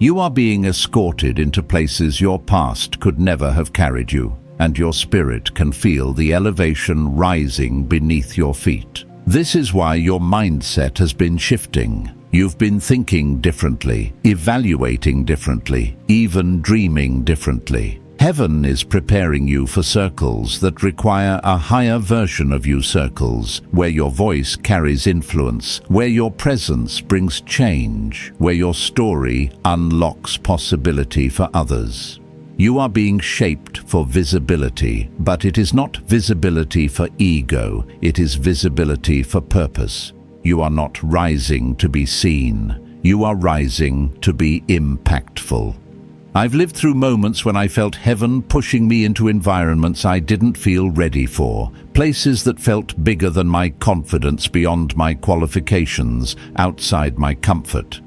You are being escorted into places your past could never have carried you, and your spirit can feel the elevation rising beneath your feet. This is why your mindset has been shifting. You've been thinking differently, evaluating differently, even dreaming differently. Heaven is preparing you for circles that require a higher version of you, circles where your voice carries influence, where your presence brings change, where your story unlocks possibility for others. You are being shaped for visibility, but it is not visibility for ego, it is visibility for purpose. You are not rising to be seen, you are rising to be impactful. I've lived through moments when I felt heaven pushing me into environments I didn't feel ready for, places that felt bigger than my confidence, beyond my qualifications, outside my comfort.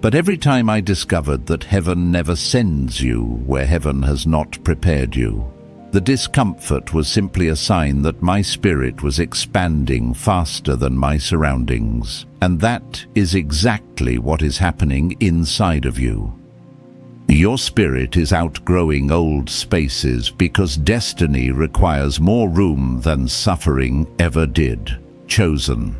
But every time I discovered that heaven never sends you where heaven has not prepared you. The discomfort was simply a sign that my spirit was expanding faster than my surroundings. And that is exactly what is happening inside of you. Your spirit is outgrowing old spaces because destiny requires more room than suffering ever did. Chosen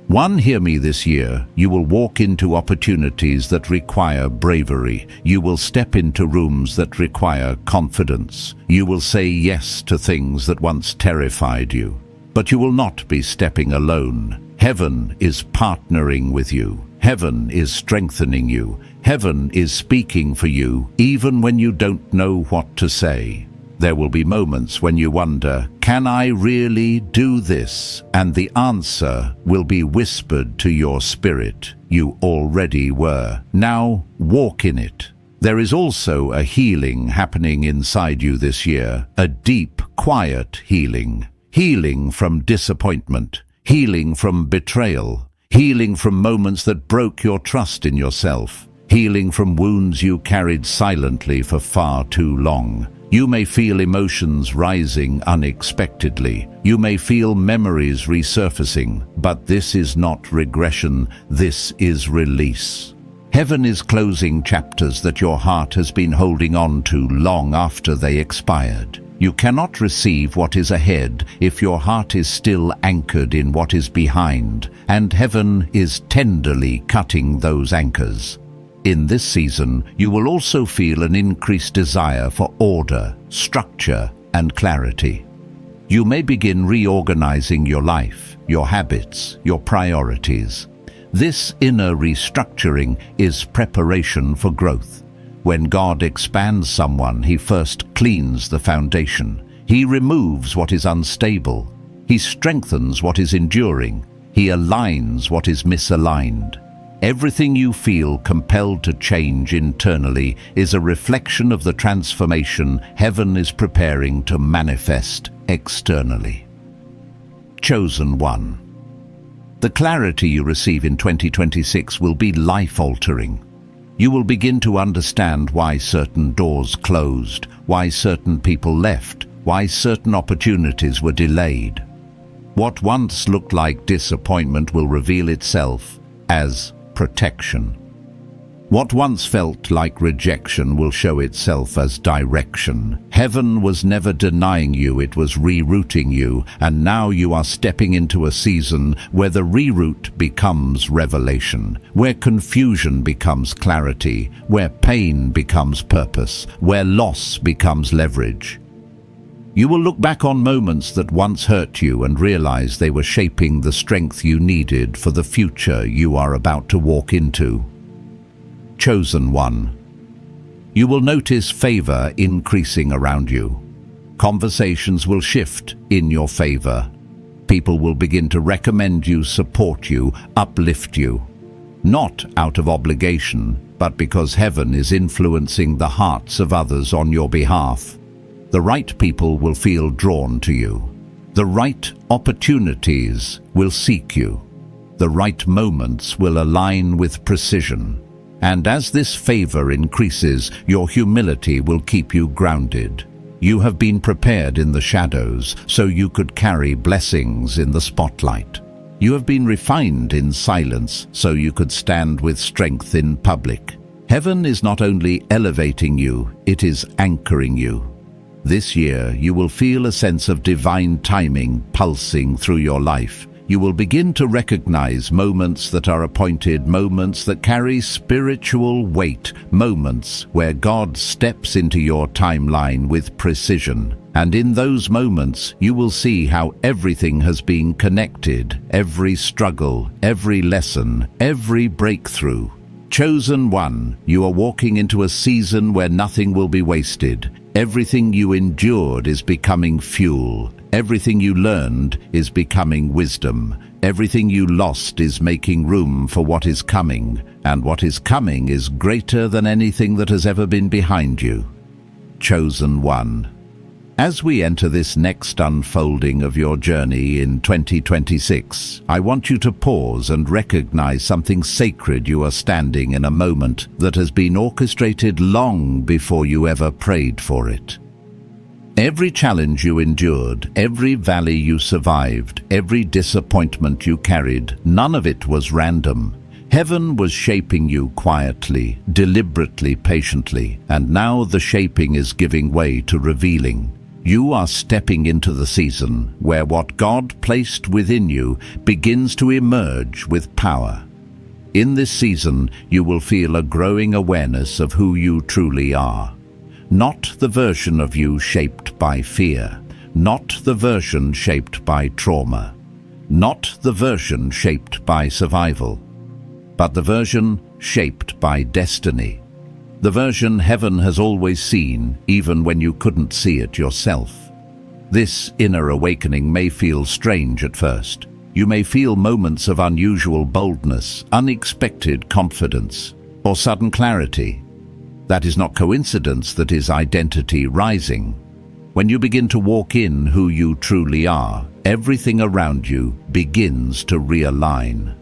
one, hear me this year. You will walk into opportunities that require bravery. You will step into rooms that require confidence. You will say yes to things that once terrified you. But you will not be stepping alone. Heaven is partnering with you. Heaven is strengthening you. Heaven is speaking for you, even when you don't know what to say. There will be moments when you wonder, can I really do this? And the answer will be whispered to your spirit. You already were. Now walk in it. There is also a healing happening inside you this year, a deep, quiet healing. Healing from disappointment, healing from betrayal, healing from moments that broke your trust in yourself, healing from wounds you carried silently for far too long. You may feel emotions rising unexpectedly. You may feel memories resurfacing, but this is not regression, this is release. Heaven is closing chapters that your heart has been holding on to long after they expired. You cannot receive what is ahead if your heart is still anchored in what is behind, and heaven is tenderly cutting those anchors. In this season, you will also feel an increased desire for order, structure, and clarity. You may begin reorganizing your life, your habits, your priorities. This inner restructuring is preparation for growth. When God expands someone, He first cleans the foundation. He removes what is unstable. He strengthens what is enduring. He aligns what is misaligned. Everything you feel compelled to change internally is a reflection of the transformation heaven is preparing to manifest externally. Chosen one. The clarity you receive in 2026 will be life-altering. You will begin to understand why certain doors closed, why certain people left, why certain opportunities were delayed. What once looked like disappointment will reveal itself as protection. What once felt like rejection will show itself as direction. Heaven was never denying you, it was rerouting you, and now you are stepping into a season where the reroute becomes revelation, where confusion becomes clarity, where pain becomes purpose, where loss becomes leverage. You will look back on moments that once hurt you and realize they were shaping the strength you needed for the future you are about to walk into. Chosen one. You will notice favor increasing around you. Conversations will shift in your favor. People will begin to recommend you, support you, uplift you. Not out of obligation, but because heaven is influencing the hearts of others on your behalf. The right people will feel drawn to you. The right opportunities will seek you. The right moments will align with precision. And as this favor increases, your humility will keep you grounded. You have been prepared in the shadows so you could carry blessings in the spotlight. You have been refined in silence so you could stand with strength in public. Heaven is not only elevating you, it is anchoring you. This year, you will feel a sense of divine timing pulsing through your life. You will begin to recognize moments that are appointed, moments that carry spiritual weight, moments where God steps into your timeline with precision. And in those moments, you will see how everything has been connected, every struggle, every lesson, every breakthrough. Chosen one, you are walking into a season where nothing will be wasted. Everything you endured is becoming fuel. Everything you learned is becoming wisdom. Everything you lost is making room for what is coming. And what is coming is greater than anything that has ever been behind you. Chosen one. As we enter this next unfolding of your journey in 2026, I want you to pause and recognize something sacred. You are standing in a moment that has been orchestrated long before you ever prayed for it. Every challenge you endured, every valley you survived, every disappointment you carried, none of it was random. Heaven was shaping you quietly, deliberately, patiently, and now the shaping is giving way to revealing. You are stepping into the season where what God placed within you begins to emerge with power. In this season, you will feel a growing awareness of who you truly are. Not the version of you shaped by fear, not the version shaped by trauma, not the version shaped by survival, but the version shaped by destiny. the version heaven has always seen, even when you couldn't see it yourself. This inner awakening may feel strange at first. You may feel moments of unusual boldness, unexpected confidence, or sudden clarity. That is not coincidence, that is identity rising. When you begin to walk in who you truly are, everything around you begins to realign.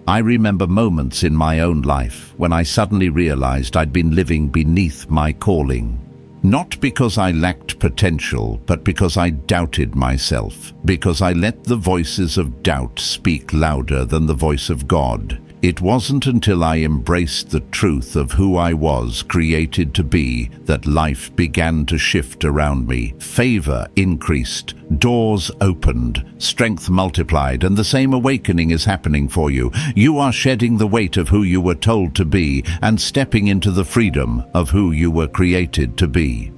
I remember moments in my own life when I suddenly realized I'd been living beneath my calling. Not because I lacked potential, but because I doubted myself, because I let the voices of doubt speak louder than the voice of God. It wasn't until I embraced the truth of who I was created to be that life began to shift around me. Favor increased, doors opened, strength multiplied, and the same awakening is happening for you. You are shedding the weight of who you were told to be and stepping into the freedom of who you were created to be.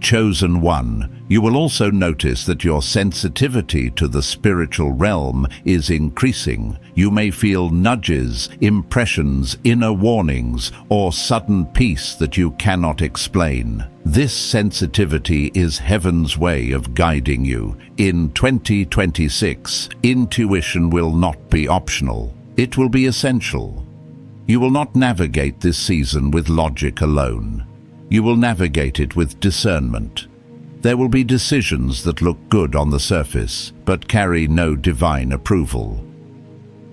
Chosen one, you will also notice that your sensitivity to the spiritual realm is increasing. You may feel nudges, impressions, inner warnings, or sudden peace that you cannot explain. This sensitivity is heaven's way of guiding you. In 2026, intuition will not be optional. It will be essential. You will not navigate this season with logic alone. You will navigate it with discernment. There will be decisions that look good on the surface, but carry no divine approval.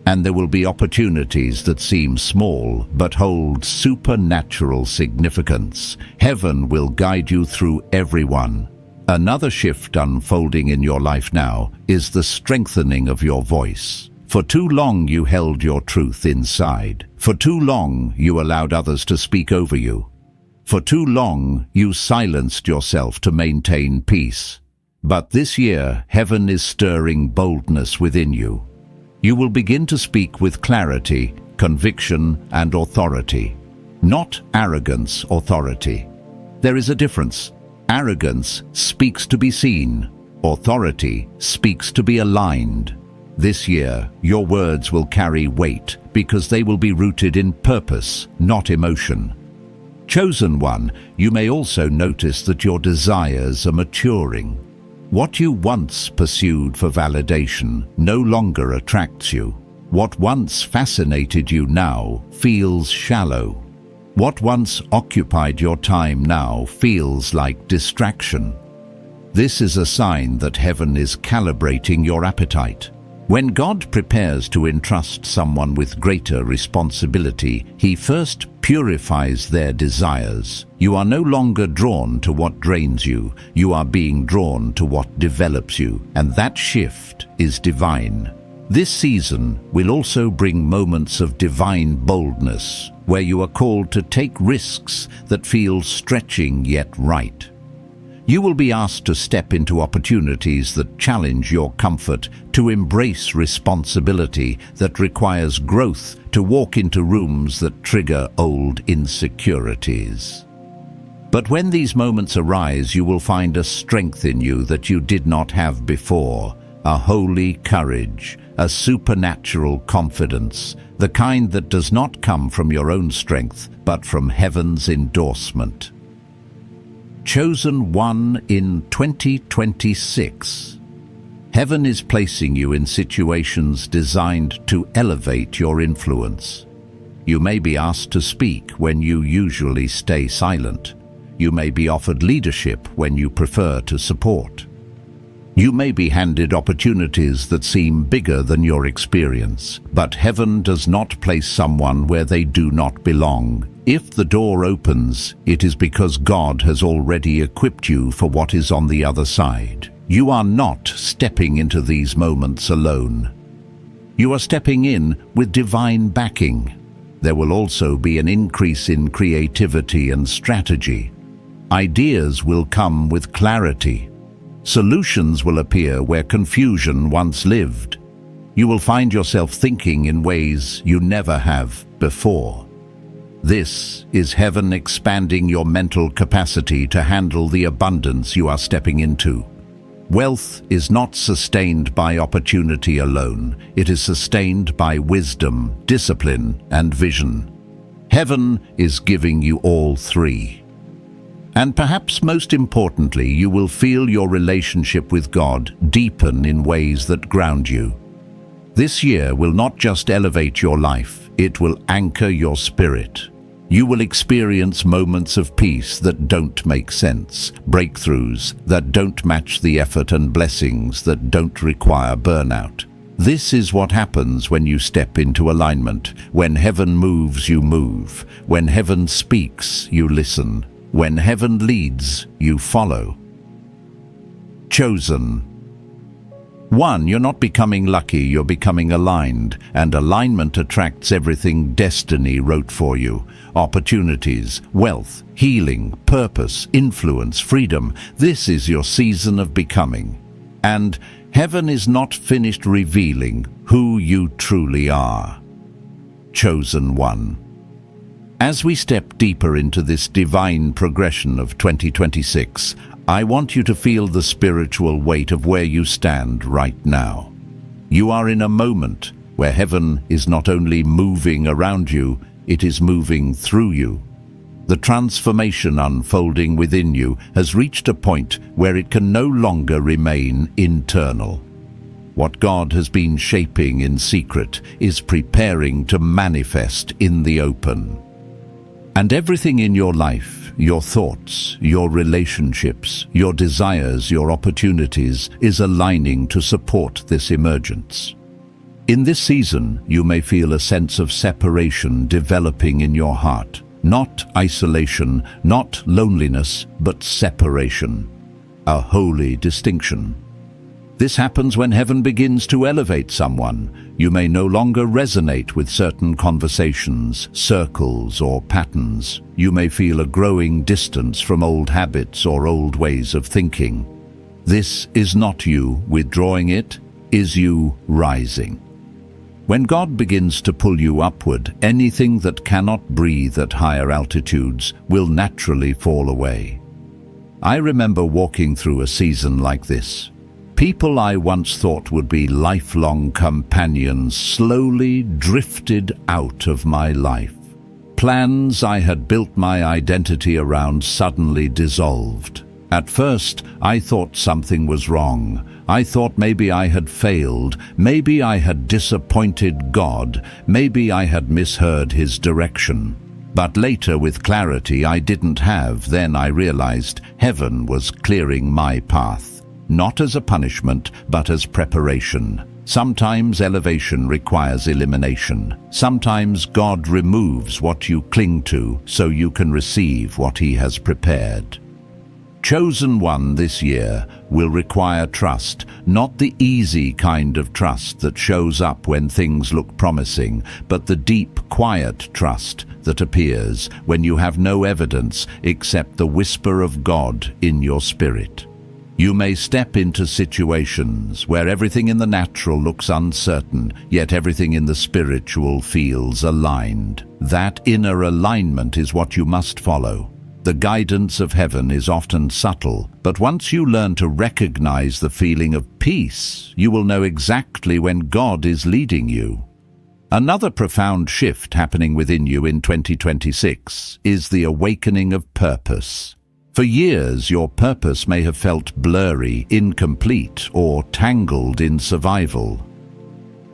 And there will be opportunities that seem small, but hold supernatural significance. Heaven will guide you through everyone. Another shift unfolding in your life now is the strengthening of your voice. For too long you held your truth inside. For too long you allowed others to speak over you. For too long, you silenced yourself to maintain peace. But this year, heaven is stirring boldness within you. You will begin to speak with clarity, conviction, and authority. Not arrogance, authority. There is a difference. Arrogance speaks to be seen. Authority speaks to be aligned. This year, your words will carry weight because they will be rooted in purpose, not emotion. Chosen one, you may also notice that your desires are maturing. What you once pursued for validation no longer attracts you. What once fascinated you now feels shallow. What once occupied your time now feels like distraction. This is a sign that heaven is calibrating your appetite. When God prepares to entrust someone with greater responsibility, He first purifies their desires. You are no longer drawn to what drains you. You are being drawn to what develops you, and that shift is divine. This season will also bring moments of divine boldness, where you are called to take risks that feel stretching yet right. You will be asked to step into opportunities that challenge your comfort, to embrace responsibility that requires growth, to walk into rooms that trigger old insecurities. But when these moments arise, you will find a strength in you that you did not have before, a holy courage, a supernatural confidence, the kind that does not come from your own strength, but from heaven's endorsement. Chosen one in 2026. Heaven is placing you in situations designed to elevate your influence. You may be asked to speak when you usually stay silent. You may be offered leadership when you prefer to support. You may be handed opportunities that seem bigger than your experience, but heaven does not place someone where they do not belong. If the door opens, it is because God has already equipped you for what is on the other side. You are not stepping into these moments alone. You are stepping in with divine backing. There will also be an increase in creativity and strategy. Ideas will come with clarity. Solutions will appear where confusion once lived. You will find yourself thinking in ways you never have before. This is heaven expanding your mental capacity to handle the abundance you are stepping into. Wealth is not sustained by opportunity alone. It is sustained by wisdom, discipline, and vision. Heaven is giving you all three. And perhaps most importantly, you will feel your relationship with God deepen in ways that ground you. This year will not just elevate your life, it will anchor your spirit. You will experience moments of peace that don't make sense, breakthroughs that don't match the effort, and blessings that don't require burnout. This is what happens when you step into alignment. When heaven moves, you move. When heaven speaks, you listen. When heaven leads, you follow. Chosen. 1. You're not becoming lucky, you're becoming aligned, and alignment attracts everything destiny wrote for you. Opportunities, wealth, healing, purpose, influence, freedom. This is your season of becoming. And heaven is not finished revealing who you truly are. Chosen one. As we step deeper into this divine progression of 2026, I want you to feel the spiritual weight of where you stand right now. You are in a moment where heaven is not only moving around you, it is moving through you. The transformation unfolding within you has reached a point where it can no longer remain internal. What God has been shaping in secret is preparing to manifest in the open. And everything in your life, your thoughts, your relationships, your desires, your opportunities, is aligning to support this emergence. In this season, you may feel a sense of separation developing in your heart. Not isolation, not loneliness, but separation. A holy distinction. This happens when heaven begins to elevate someone. You may no longer resonate with certain conversations, circles, or patterns. You may feel a growing distance from old habits or old ways of thinking. This is not you withdrawing, it is you rising. When God begins to pull you upward, anything that cannot breathe at higher altitudes will naturally fall away. I remember walking through a season like this. People I once thought would be lifelong companions slowly drifted out of my life. Plans I had built my identity around suddenly dissolved. At first, I thought something was wrong. I thought maybe I had failed, maybe I had disappointed God, maybe I had misheard His direction. But later, with clarity I didn't have, then I realized heaven was clearing my path. Not as a punishment, but as preparation. Sometimes elevation requires elimination. Sometimes God removes what you cling to so you can receive what He has prepared. Chosen one this year will require trust, not the easy kind of trust that shows up when things look promising, but the deep, quiet trust that appears when you have no evidence except the whisper of God in your spirit. You may step into situations where everything in the natural looks uncertain, yet everything in the spiritual feels aligned. That inner alignment is what you must follow. The guidance of heaven is often subtle, but once you learn to recognize the feeling of peace, you will know exactly when God is leading you. Another profound shift happening within you in 2026 is the awakening of purpose. For years, your purpose may have felt blurry, incomplete, or tangled in survival.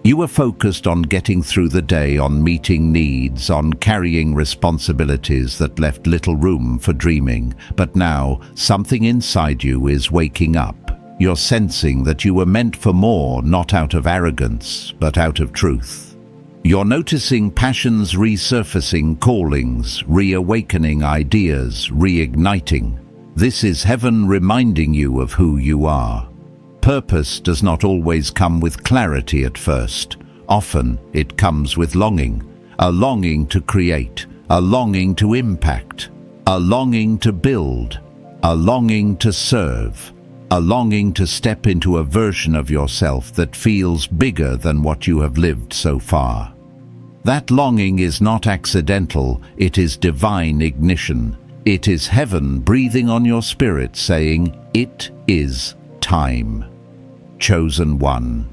You were focused on getting through the day, on meeting needs, on carrying responsibilities that left little room for dreaming. But now, something inside you is waking up. You're sensing that you were meant for more, not out of arrogance, but out of truth. You're noticing passions resurfacing, callings, reawakening ideas, reigniting. This is heaven reminding you of who you are. Purpose does not always come with clarity at first. Often it comes with longing. A longing to create, a longing to impact, a longing to build, a longing to serve, a longing to step into a version of yourself that feels bigger than what you have lived so far. That longing is not accidental, it is divine ignition. It is heaven breathing on your spirit saying, "It is time." Chosen one.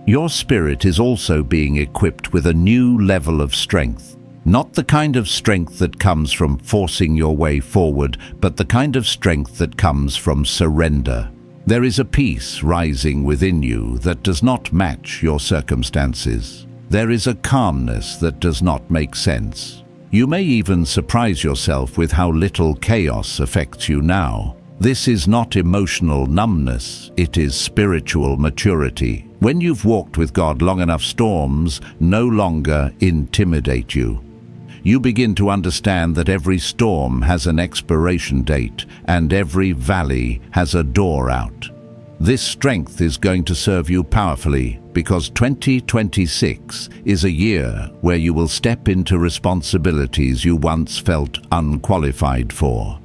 Your spirit is also being equipped with a new level of strength. Not the kind of strength that comes from forcing your way forward, but the kind of strength that comes from surrender. There is a peace rising within you that does not match your circumstances. There is a calmness that does not make sense. You may even surprise yourself with how little chaos affects you now. This is not emotional numbness, it is spiritual maturity. When you've walked with God long enough, storms no longer intimidate you. You begin to understand that every storm has an expiration date and every valley has a door out. This strength is going to serve you powerfully because 2026 is a year where you will step into responsibilities you once felt unqualified for.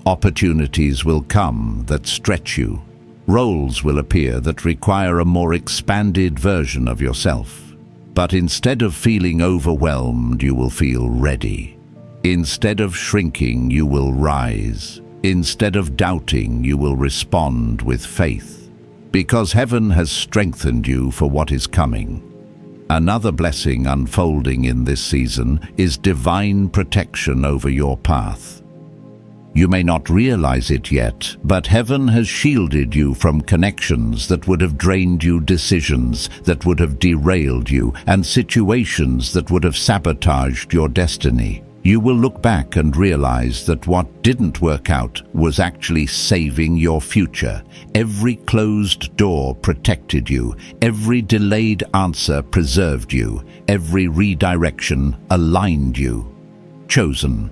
Opportunities will come that stretch you. Roles will appear that require a more expanded version of yourself. But instead of feeling overwhelmed, you will feel ready. Instead of shrinking, you will rise. Instead of doubting, you will respond with faith. Because heaven has strengthened you for what is coming. Another blessing unfolding in this season is divine protection over your path. You may not realize it yet, but heaven has shielded you from connections that would have drained you, decisions that would have derailed you, and situations that would have sabotaged your destiny. You will look back and realize that what didn't work out was actually saving your future. Every closed door protected you. Every delayed answer preserved you. Every redirection aligned you. Chosen.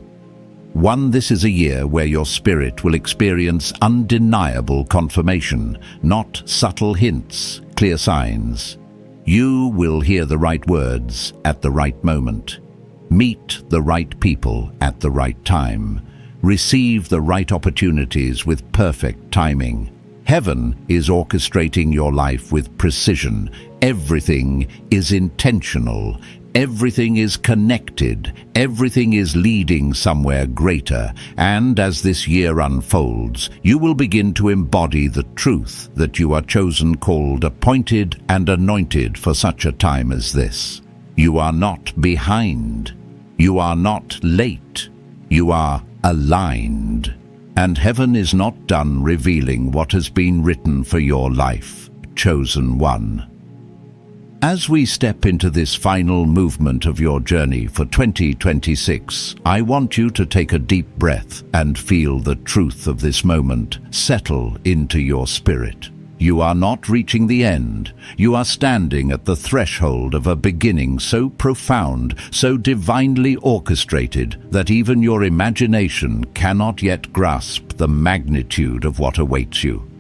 This is a year where your spirit will experience undeniable confirmation, not subtle hints, clear signs. You will hear the right words at the right moment, meet the right people at the right time, receive the right opportunities with perfect timing. Heaven is orchestrating your life with precision. Everything is intentional. Everything is connected, everything is leading somewhere greater, and as this year unfolds, you will begin to embody the truth that you are chosen, called, appointed, and anointed for such a time as this. You are not behind. You are not late. You are aligned. And heaven is not done revealing what has been written for your life, chosen one. As we step into this final movement of your journey for 2026, I want you to take a deep breath and feel the truth of this moment settle into your spirit. You are not reaching the end. You are standing at the threshold of a beginning so profound, so divinely orchestrated, that even your imagination cannot yet grasp the magnitude of what awaits you.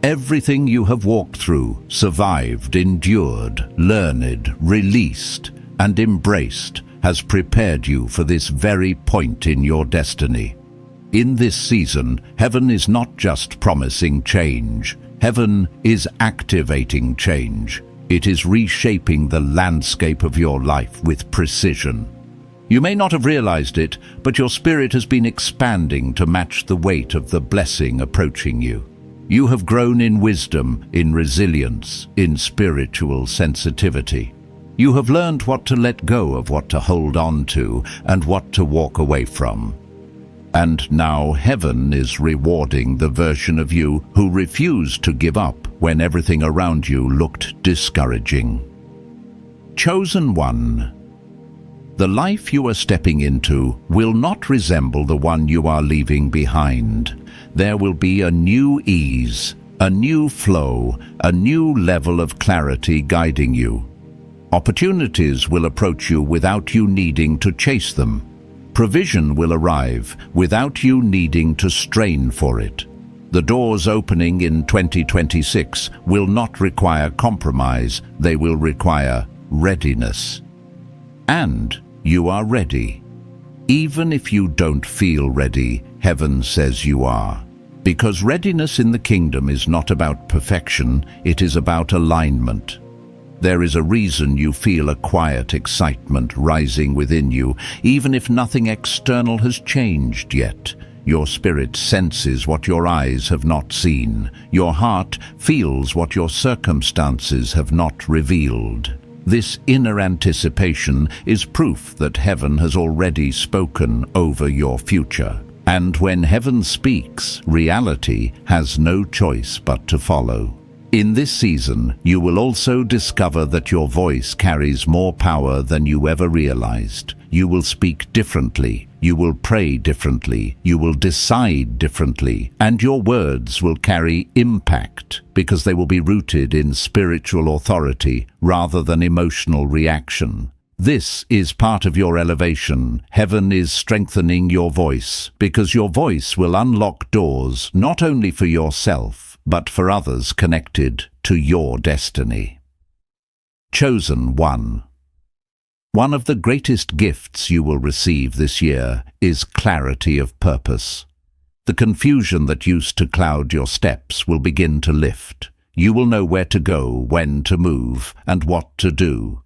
Everything you have walked through, survived, endured, learned, released, and embraced has prepared you for this very point in your destiny. In this season, heaven is not just promising change. Heaven is activating change. It is reshaping the landscape of your life with precision. You may not have realized it, but your spirit has been expanding to match the weight of the blessing approaching you. You have grown in wisdom, in resilience, in spiritual sensitivity. You have learned what to let go of, what to hold on to, and what to walk away from. And now heaven is rewarding the version of you who refused to give up when everything around you looked discouraging. Chosen one. The life you are stepping into will not resemble the one you are leaving behind. There will be a new ease, a new flow, a new level of clarity guiding you. Opportunities will approach you without you needing to chase them. Provision will arrive without you needing to strain for it. The doors opening in 2026 will not require compromise, they will require readiness. And you are ready. Even if you don't feel ready, heaven says you are. Because readiness in the kingdom is not about perfection, it is about alignment. There is a reason you feel a quiet excitement rising within you, even if nothing external has changed yet. Your spirit senses what your eyes have not seen. Your heart feels what your circumstances have not revealed. This inner anticipation is proof that heaven has already spoken over your future. And when heaven speaks, reality has no choice but to follow. In this season, you will also discover that your voice carries more power than you ever realized. You will speak differently, you will pray differently, you will decide differently, and your words will carry impact because they will be rooted in spiritual authority rather than emotional reaction. This is part of your elevation. Heaven is strengthening your voice because your voice will unlock doors not only for yourself, but for others connected to your destiny. Chosen one. One of the greatest gifts you will receive this year is clarity of purpose. The confusion that used to cloud your steps will begin to lift. You will know where to go, when to move, and what to do.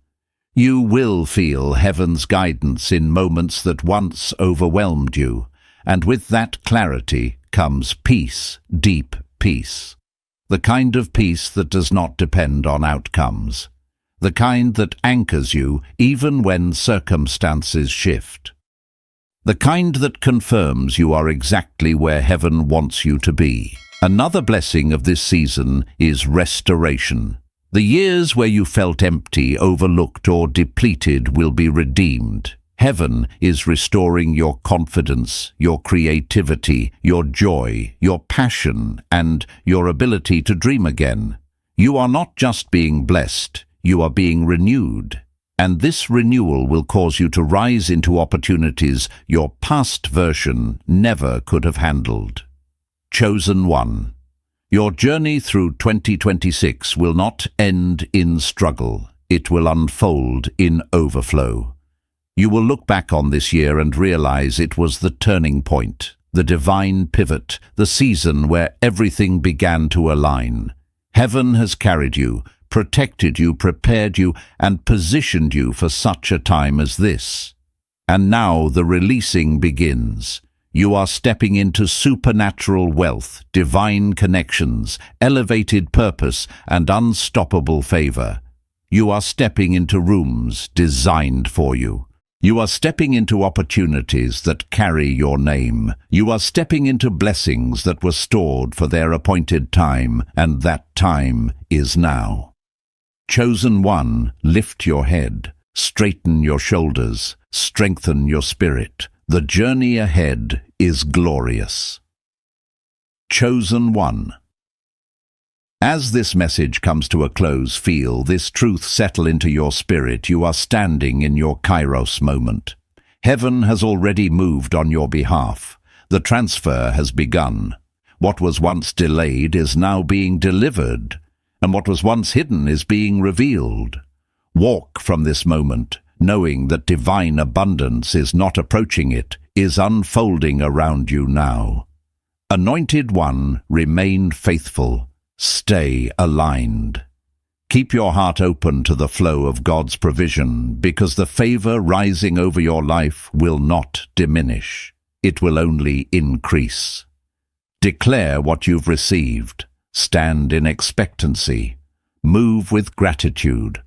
You will feel heaven's guidance in moments that once overwhelmed you, and with that clarity comes peace, deep peace. The kind of peace that does not depend on outcomes. The kind that anchors you even when circumstances shift. The kind that confirms you are exactly where heaven wants you to be. Another blessing of this season is restoration. The years where you felt empty, overlooked, or depleted will be redeemed. Heaven is restoring your confidence, your creativity, your joy, your passion, and your ability to dream again. You are not just being blessed, you are being renewed. And this renewal will cause you to rise into opportunities your past version never could have handled. Chosen one. Your journey through 2026 will not end in struggle. It will unfold in overflow. You will look back on this year and realize it was the turning point, the divine pivot, the season where everything began to align. Heaven has carried you, protected you, prepared you, and positioned you for such a time as this. And now the releasing begins. You are stepping into supernatural wealth, divine connections, elevated purpose, and unstoppable favor. You are stepping into rooms designed for you. You are stepping into opportunities that carry your name. You are stepping into blessings that were stored for their appointed time, and that time is now. Chosen one, lift your head, straighten your shoulders, strengthen your spirit. The journey ahead is glorious. Chosen one. As this message comes to a close, feel this truth settle into your spirit. You are standing in your kairos moment. Heaven has already moved on your behalf. The transfer has begun. What was once delayed is now being delivered, and what was once hidden is being revealed. Walk from this moment, knowing that divine abundance is not approaching, it is unfolding around you now. Anointed one, remain faithful. Stay aligned. Keep your heart open to the flow of God's provision, because the favor rising over your life will not diminish. It will only increase. Declare what you've received. Stand in expectancy. Move with gratitude.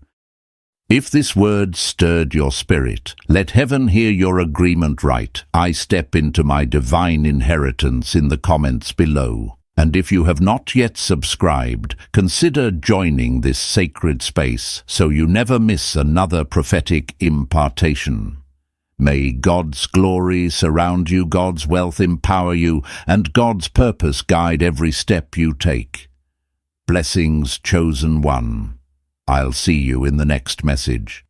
If this word stirred your spirit, let heaven hear your agreement right. I step into my divine inheritance in the comments below. And if you have not yet subscribed, consider joining this sacred space so you never miss another prophetic impartation. May God's glory surround you, God's wealth empower you, and God's purpose guide every step you take. Blessings, chosen one. I'll see you in the next message.